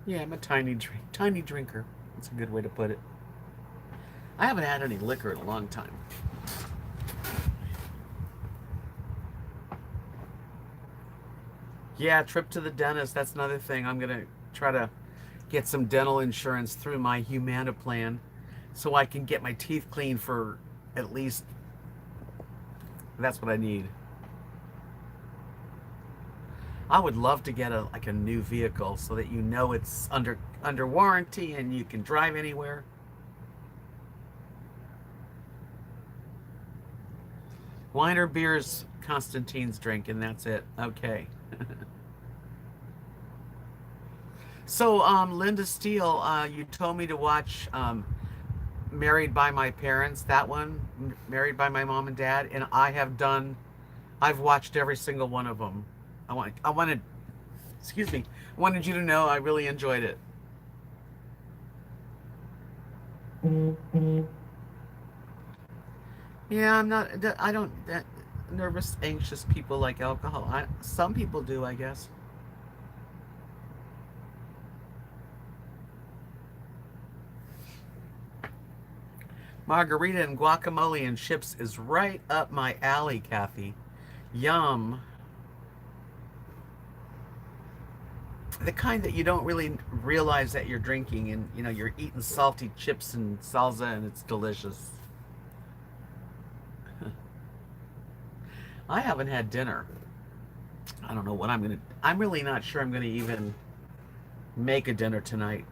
Yeah, I'm a tiny drinker. That's a good way to put it. I haven't had any liquor in a long time. Yeah, trip to the dentist. That's another thing. I'm gonna try to get some dental insurance through my Humana plan, so I can get my teeth cleaned for at least. That's what I need. I would love to get a new vehicle so that it's under warranty and you can drive anywhere. Wine or beers Constantine's drinking, that's it. Okay. So, Linda Steele, you told me to watch Married by My Parents, that one, Married by My Mom and Dad, and I've watched every single one of them. Excuse me, I wanted you to know I really enjoyed it. Yeah, I don't, nervous, anxious people like alcohol. Some people do, I guess. Margarita and guacamole and chips is right up my alley, Kathy. Yum. The kind that you don't really realize that you're drinking, and you're eating salty chips and salsa, and it's delicious. I haven't had dinner. I don't know what I'm really not sure I'm gonna even make a dinner tonight.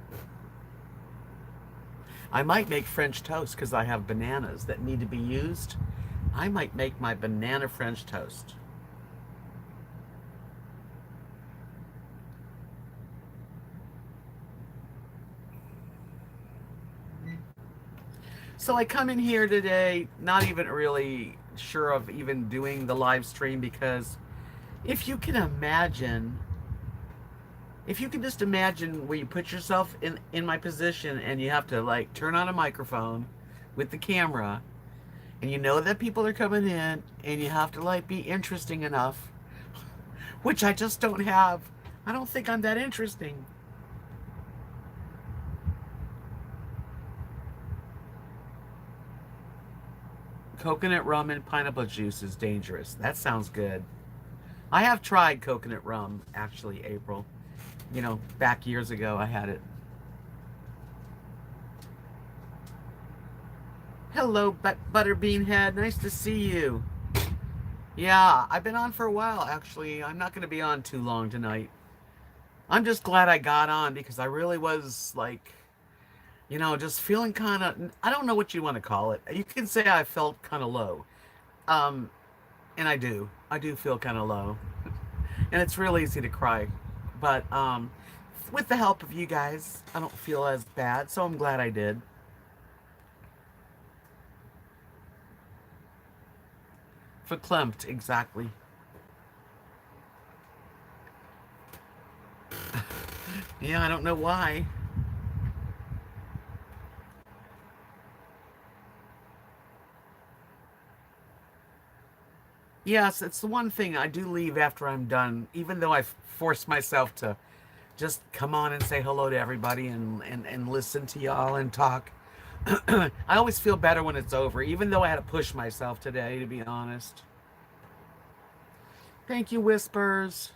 I might make French toast because I have bananas that need to be used. I might make my banana French toast. So I come in here today not even really sure of even doing the live stream, because if you can imagine, if you can just imagine where you put yourself in my position and you have to like turn on a microphone with the camera, and you know that people are coming in, and you have to like be interesting enough, which I just don't have. I don't think I'm that interesting. Coconut rum and pineapple juice is dangerous. That sounds good. I have tried coconut rum, actually, April. Back years ago, I had it. Hello, Butterbean Head. Nice to see you. Yeah, I've been on for a while, actually. I'm not going to be on too long tonight. I'm just glad I got on because I really was like, just feeling kind of, I don't know what you want to call it. You can say I felt kind of low. Um, and I do. I do feel kind of low. And it's real easy to cry. But with the help of you guys, I don't feel as bad. So I'm glad I did. Verklempt, exactly. Yeah, I don't know why. Yes, it's the one thing I do leave after I'm done, even though I force myself to just come on and say hello to everybody and listen to y'all and talk. I always feel better when it's over, even though I had to push myself today, to be honest. Thank you, Whispers.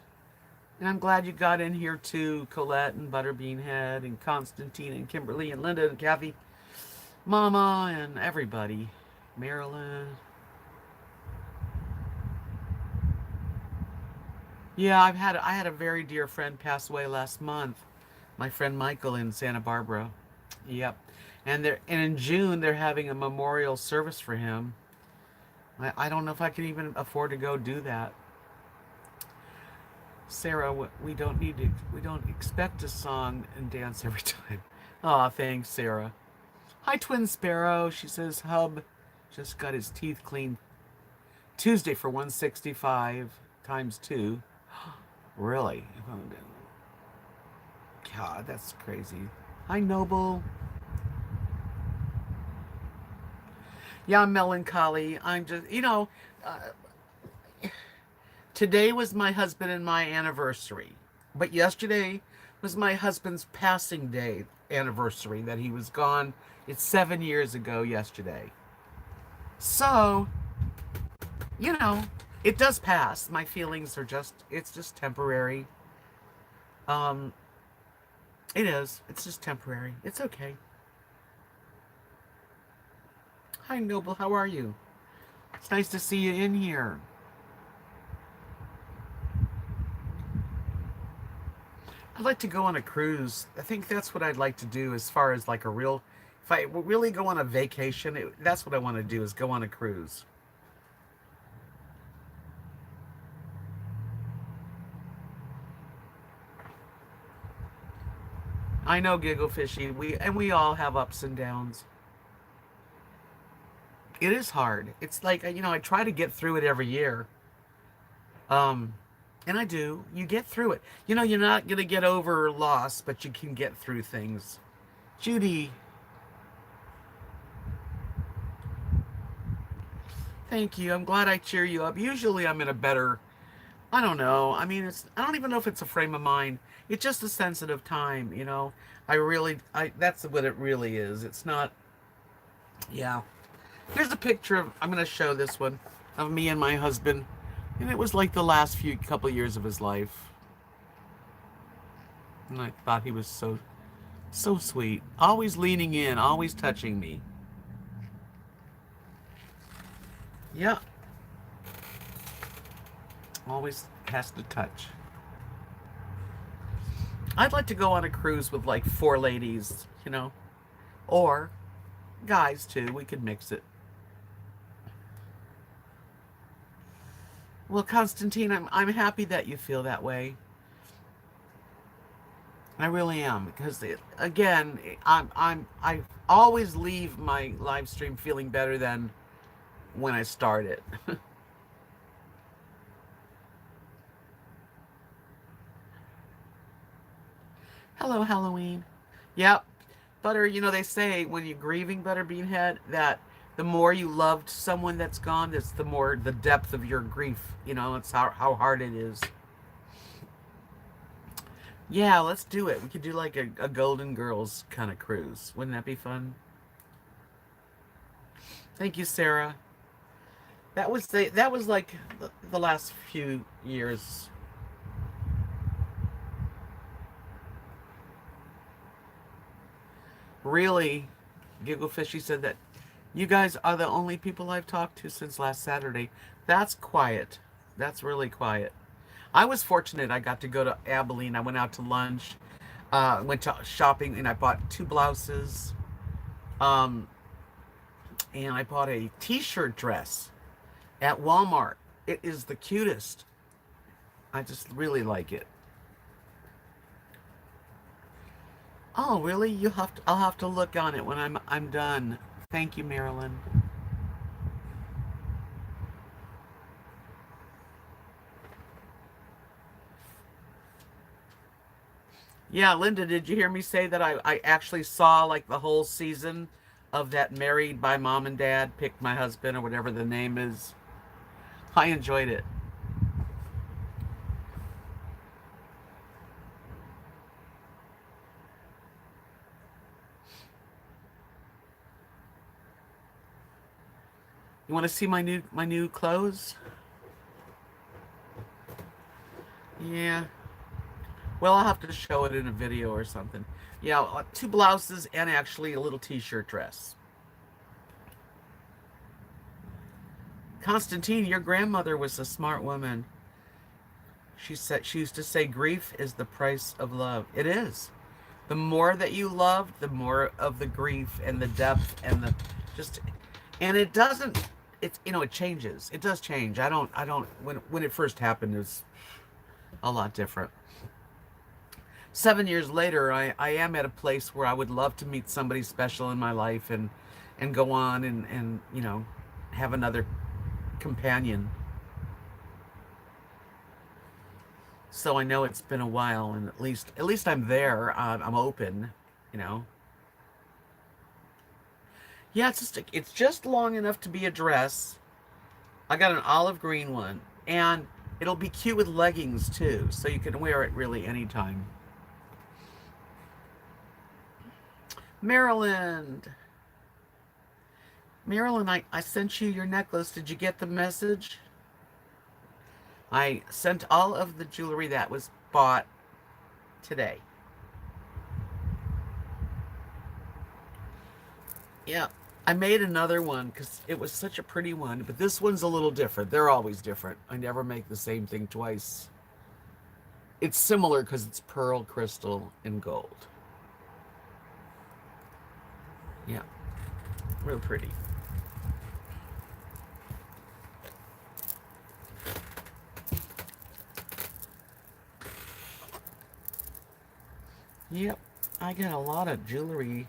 And I'm glad you got in here too, Colette and Butterbean Head and Constantine and Kimberly and Linda and Kathy, Mama and everybody. Marilyn. Yeah, I had a very dear friend pass away last month. My friend Michael in Santa Barbara. Yep. And in June they're having a memorial service for him. I don't know if I can even afford to go do that. Sarah, we don't expect a song and dance every time. Aw, thanks, Sarah. Hi, Twin Sparrow. She says Hub just got his teeth cleaned Tuesday for 165 times 2. Really? God, that's crazy. Hi, Noble. Yeah, I'm melancholy. I'm just, today was my husband and my anniversary, but yesterday was my husband's passing day anniversary that he was gone. It's 7 years ago yesterday. So, you know, it does pass. My feelings are it's just temporary. Um, it is. It's just temporary. It's okay. Hi, Noble. How are you? It's nice to see you in here. I'd like to go on a cruise. I think that's what I'd like to do as far as like a real, if I really go on a vacation, that's what I want to do is go on a cruise. I know, Giggle Fishy. We all have ups and downs. It is hard. It's like, I try to get through it every year. Um, and I do. You get through it. You're not going to get over loss, but you can get through things. Judy, thank you. I'm glad I cheer you up. Usually I'm in a better, I don't know. I mean, I don't even know if it's a frame of mind. It's just a sensitive time. That's what it really is. It's not, yeah. Here's a picture I'm going to show this one of me and my husband. And it was like the last few couple years of his life. And I thought he was so sweet. Always leaning in, always touching me. Yeah, always has to touch. I'd like to go on a cruise with like four ladies. Or guys too. We could mix it. Well, Constantine, I'm happy that you feel that way. I really am because again, I always leave my live stream feeling better than when I start it. Hello, Halloween. Yep. Butter, they say when you're grieving, Butter Beanhead, that the more you loved someone that's gone, that's the more the depth of your grief. It's how hard it is. Yeah, let's do it. We could do like a Golden Girls kind of cruise. Wouldn't that be fun? Thank you, Sarah. That was like the last few years. Really, Giggle Fishy said that you guys are the only people I've talked to since last Saturday. That's quiet. That's really quiet. I was fortunate. I got to go to Abilene. I went out to lunch, went to shopping, and I bought two blouses. Um, and I bought a T-shirt dress at Walmart. It is the cutest. I just really like it. Oh, really? I'll have to look on it when I'm done. Thank you, Marilyn. Yeah, Linda, did you hear me say that I actually saw like the whole season of that Married by Mom and Dad, Picked My Husband, or whatever the name is? I enjoyed it. You want to see my new clothes? Yeah. Well, I'll have to show it in a video or something. Yeah, two blouses and actually a little t-shirt dress. Constantine, your grandmother was a smart woman. She used to say grief is the price of love. It is. The more that you love, the more of the grief and the depth and the just and it doesn't it changes. It does change. I don't when it first happened it was a lot different. 7 years later, I am at a place where I would love to meet somebody special in my life and go on and have another companion. So I know it's been a while, and at least I'm there. I'm open, you know. Yeah, it's just long enough to be a dress. I got an olive green one, and it'll be cute with leggings too, so you can wear it really anytime. Maryland, Marilyn, I sent you your necklace. Did you get the message? I sent all of the jewelry that was bought today. Yeah, I made another one because it was such a pretty one, but this one's a little different. They're always different. I never make the same thing twice. It's similar because it's pearl, crystal, and gold. Yeah, real pretty. Yep, I got a lot of jewelry.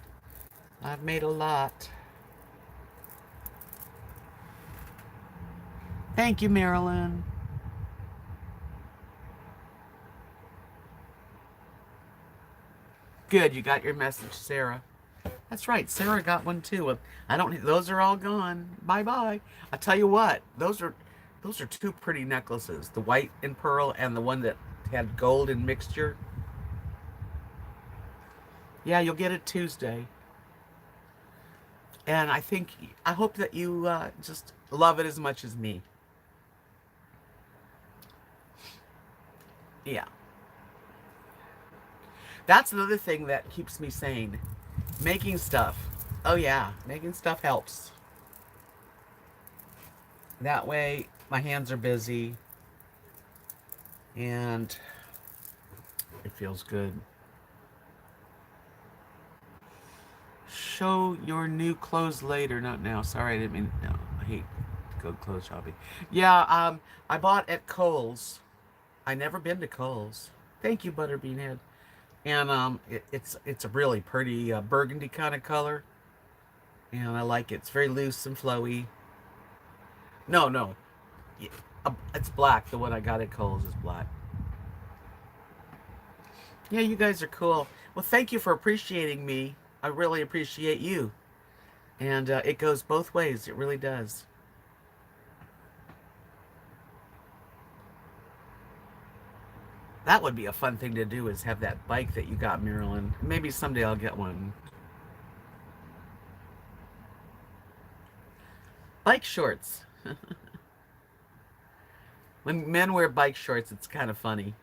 I've made a lot. Thank you, Marilyn. Good, you got your message, Sarah. That's right, Sarah got one too. I don't. Those are all gone. Bye bye. I tell you what, those are two pretty necklaces. The white and pearl, and the one that had gold in mixture. Yeah, you'll get it Tuesday. And I hope that you just love it as much as me. Yeah, that's another thing that keeps me sane. Making stuff. Oh yeah, making stuff helps. That way, my hands are busy, and it feels good. Show your new clothes later, not now. Sorry, I didn't mean. No, I hate to go clothes shopping. Yeah, I bought at Kohl's. I never been to Kohl's. Thank you, Butterbean Head. And it's a really pretty burgundy kind of color, and I like it. It's very loose and flowy. No, no, yeah, it's black. The one I got at Kohl's is black. Yeah, you guys are cool. Well, thank you for appreciating me. I really appreciate you. And it goes both ways. It really does. That would be a fun thing to do is have that bike that you got, Marilyn. Maybe someday I'll get one. Bike shorts. When men wear bike shorts, it's kind of funny.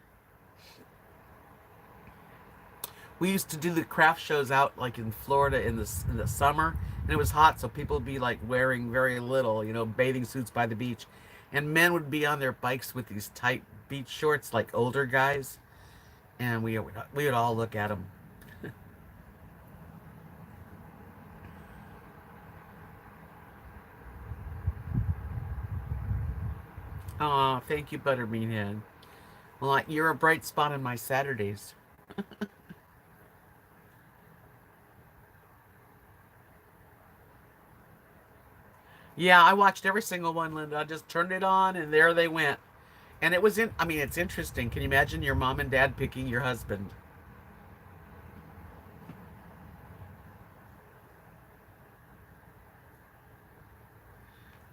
We used to do the craft shows out like in Florida in the summer, and it was hot, so people would be like wearing very little, bathing suits by the beach, and men would be on their bikes with these tight beach shorts, like older guys, and we would all look at them. Oh, thank you, Butterbean Head. Well, you're a bright spot on my Saturdays. Yeah, I watched every single one, Linda. I just turned it on, and there they went. And it was in. I mean, it's interesting. Can you imagine your mom and dad picking your husband?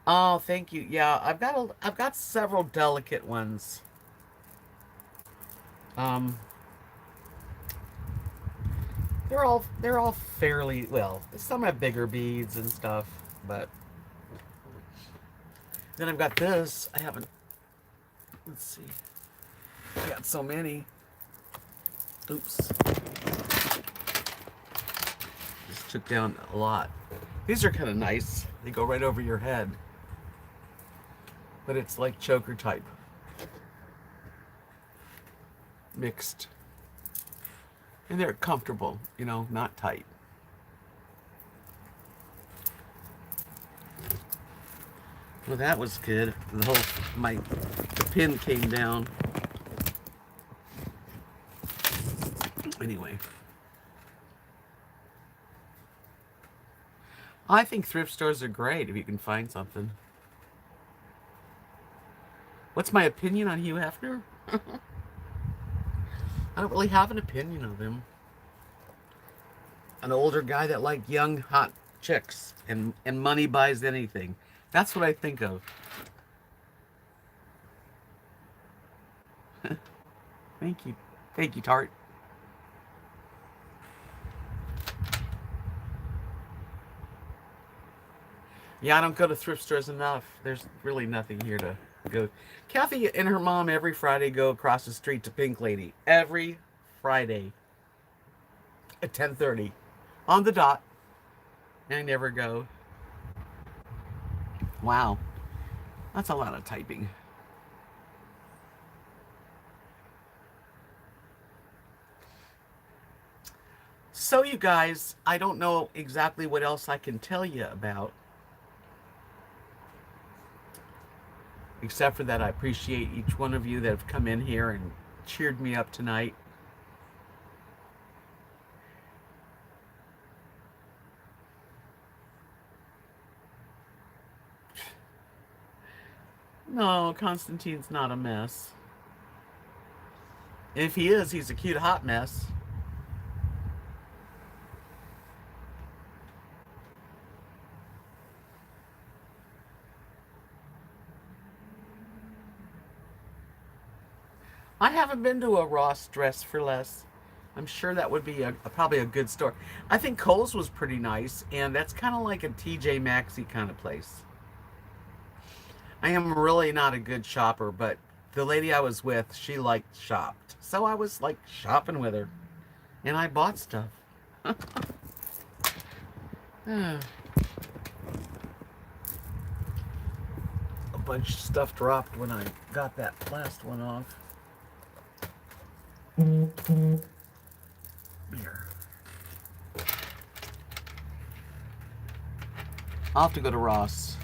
Oh, thank you. Yeah, I've got several delicate ones. Um, they're all fairly well. Some have bigger beads and stuff, but then I've got this. I haven't. Let's see. I got so many. Oops, just took down a lot. These are kind of nice. They go right over your head, but it's like choker type mixed, and they're comfortable. Not tight. Well, that was good. The pin came down. Anyway, I think thrift stores are great if you can find something. What's my opinion on Hugh Hefner? I don't really have an opinion of him. An older guy that liked young, hot chicks, and money buys anything. That's what I think of. Thank you. Thank you, Tart. Yeah, I don't go to thrift stores enough. There's really nothing here to go. Kathy and her mom every Friday go across the street to Pink Lady. Every Friday at 10:30 on the dot. And I never go. Wow. That's a lot of typing. So, you guys, I don't know exactly what else I can tell you about, except for that I appreciate each one of you that have come in here and cheered me up tonight. No, Constantine's not a mess. If he is, he's a cute hot mess. I haven't been to a Ross Dress for Less. I'm sure that would be probably a good store. I think Kohl's was pretty nice, and that's kind of like a TJ Maxx kind of place. I am really not a good shopper, but the lady I was with, she liked shopped. So I was like shopping with her, and I bought stuff. A bunch of stuff dropped when I got that last one off. Here. I'll have to go to Ross.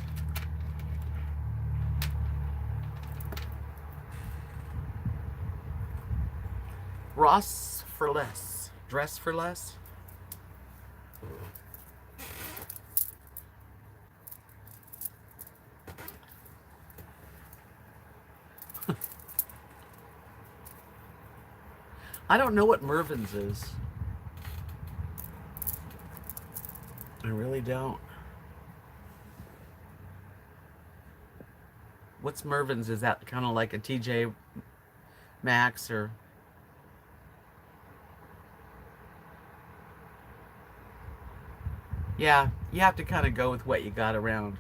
Ross for less. Dress for less. I don't know what Mervin's is. I really don't. What's Mervin's? Is that kind of like a TJ Maxx or... Yeah, you have to kind of go with what you got around.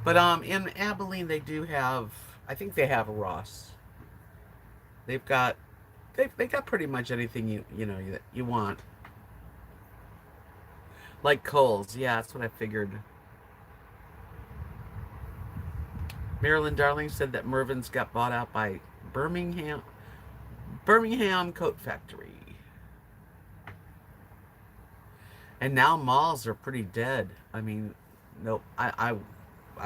But in Abilene they do have, I think they have a Ross. They've got they got pretty much anything you want. Like Kohl's, yeah, that's what I figured. Marilyn Darling said that Mervin's got bought out by Birmingham Coat Factory. And now malls are pretty dead. I mean, nope. I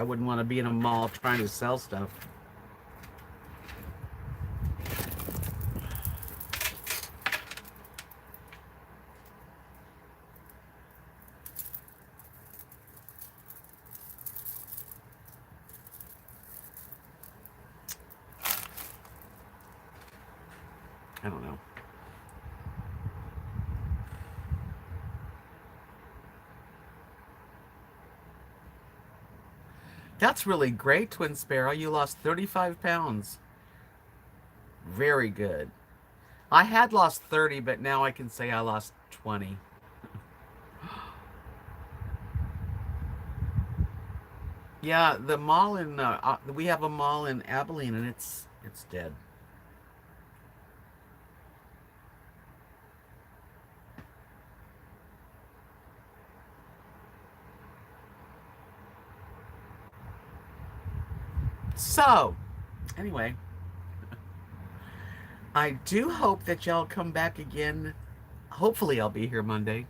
wouldn't want to be in a mall trying to sell stuff. I don't know. That's really great, Twin Sparrow. You lost 35 pounds. Very good. I had lost 30, but now I can say I lost 20. Yeah, the mall in we have a mall in Abilene, and it's dead. So, anyway, I do hope that y'all come back again. Hopefully, I'll be here Monday.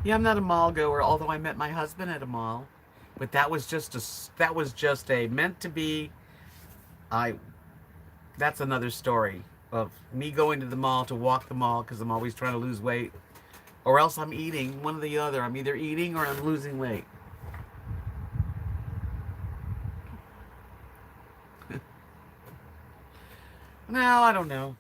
Yeah, I'm not a mall goer, although I met my husband at a mall. But that was just a meant to be. I That's another story of me going to the mall to walk the mall because I'm always trying to lose weight, or else I'm eating, one or the other. I'm either eating or I'm losing weight. No, I don't know.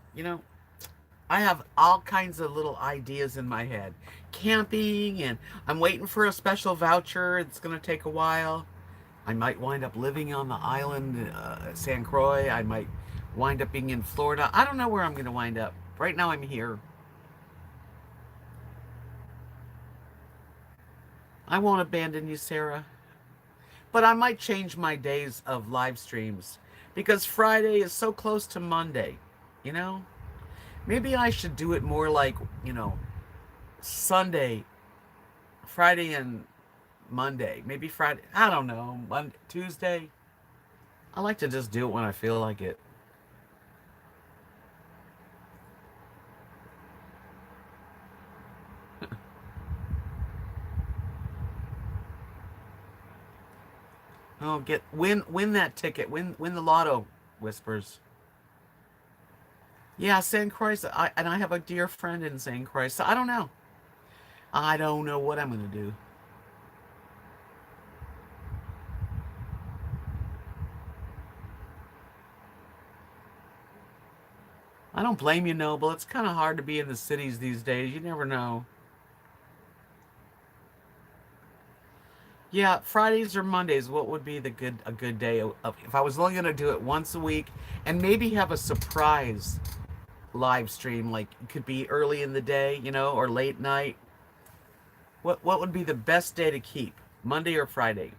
I have all kinds of little ideas in my head. Camping, and I'm waiting for a special voucher. It's going to take a while. I might wind up living on the island, San Croix. I might wind up being in Florida. I don't know where I'm going to wind up. Right now, I'm here. I won't abandon you, Sarah. But I might change my days of live streams because Friday is so close to Monday. You know? Maybe I should do it more like, Sunday, Friday, and Monday. Maybe Friday. I don't know. Monday, Tuesday. I like to just do it when I feel like it. Oh, win that ticket. Win the lotto, Whispers. Yeah, St. Croix. I have a dear friend in St. Croix. So I don't know. I don't know what I'm gonna do. I don't blame you, Noble. It's kind of hard to be in the cities these days. You never know. Yeah, Fridays or Mondays. What would be a good day if I was only gonna do it once a week and maybe have a surprise live stream? Like it could be early in the day, or late night. What would be the best day to keep? Monday or Friday?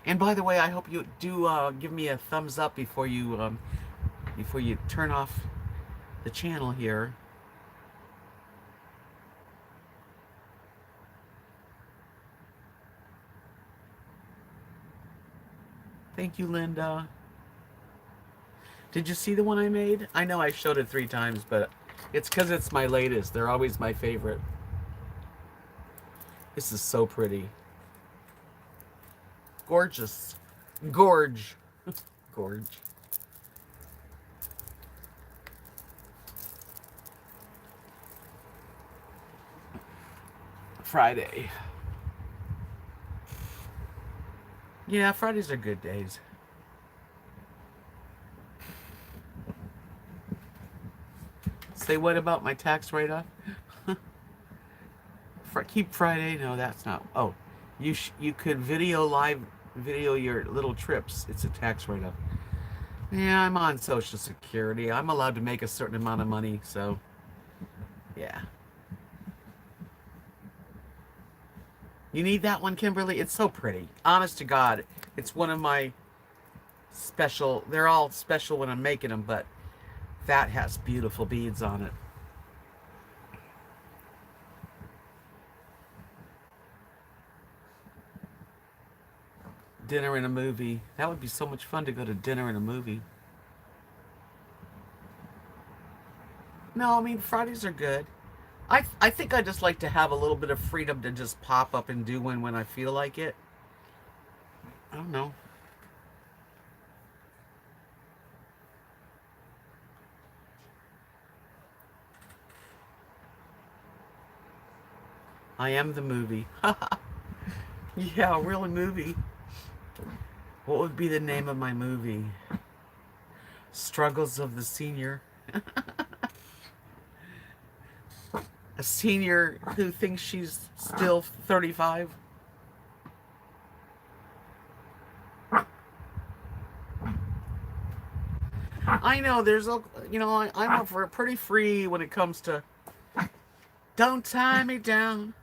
And by the way, I hope you do give me a thumbs up before you turn off the channel here. Thank you, Linda. Did you see the one I made? I know I showed it 3 times, but it's because it's my latest. They're always my favorite. This is so pretty. Gorgeous. Gorge. Gorge. Friday. Yeah, Fridays are good days. Say what about my tax write-off? Keep Friday. No, that's not. Oh, you could video your little trips. It's a tax write-off. Yeah, I'm on Social Security. I'm allowed to make a certain amount of money, so yeah. You need that one, Kimberly? It's so pretty. Honest to God, it's one of my special. They're all special when I'm making them, but that has beautiful beads on it. Dinner and a movie. That would be so much fun to go to dinner and a movie. No, I mean, Fridays are good. I think I just like to have a little bit of freedom to just pop up and do one when I feel like it. I don't know. I am the movie. Yeah, really movie. What would be the name of my movie? Struggles of the Senior. A senior who thinks she's still 35. I know there's a, I'm for pretty free when it comes to don't tie me down.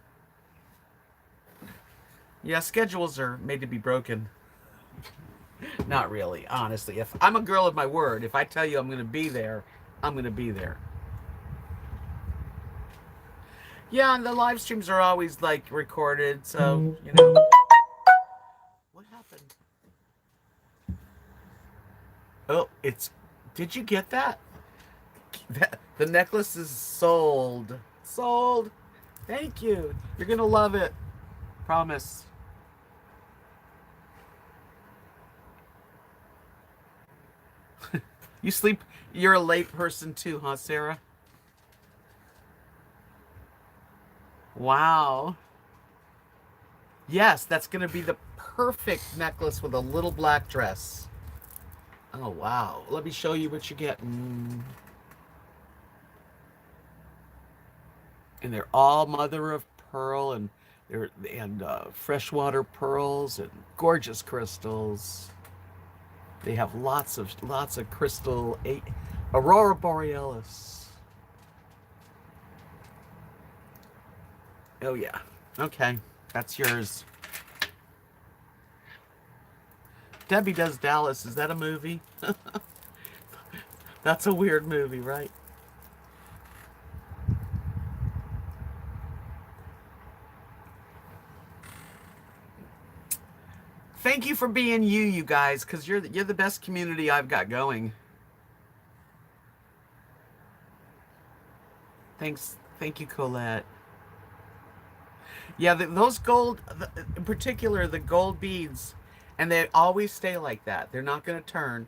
Yeah, schedules are made to be broken. Not really, honestly. If I'm a girl of my word, if I tell you I'm going to be there, I'm going to be there. Yeah, and the live streams are always like recorded, so, What happened? Oh, did you get that? The necklace is sold. Sold. Thank you. You're going to love it. Promise. You sleep, you're a late person too, huh, Sarah? Wow. Yes, that's going to be the perfect necklace with a little black dress. Oh, wow. Let me show you what you get. And they're all mother of pearl, and freshwater pearls and gorgeous crystals. They have lots of crystal aurora borealis. Oh yeah. Okay, that's yours. Debbie Does Dallas. Is that a movie? That's a weird movie, right? Thank you for being you, you guys, because you're the best community I've got going. Thanks, thank you, Colette. Yeah, those in particular, the gold beads, and they always stay like that. They're not going to turn.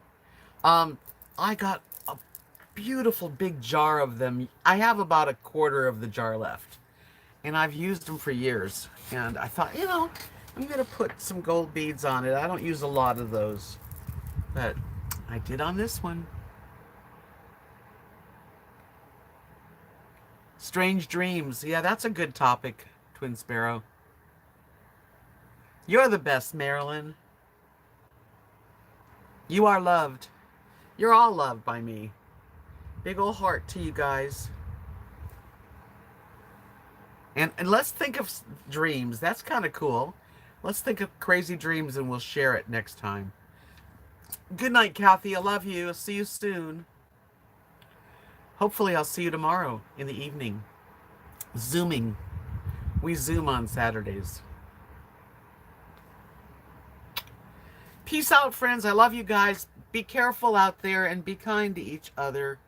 Um, I got a beautiful big jar of them. I have about a quarter of the jar left, and I've used them for years. And I thought, I'm going to put some gold beads on it. I don't use a lot of those, but I did on this one. Strange dreams. Yeah, that's a good topic, Twin Sparrow. You're the best, Marilyn. You are loved. You're all loved by me. Big ol' heart to you guys. And let's think of dreams. That's kind of cool. Let's think of crazy dreams and we'll share it next time. Good night, Kathy. I love you. I'll see you soon. Hopefully, I'll see you tomorrow in the evening. Zooming. We Zoom on Saturdays. Peace out, friends. I love you guys. Be careful out there and be kind to each other.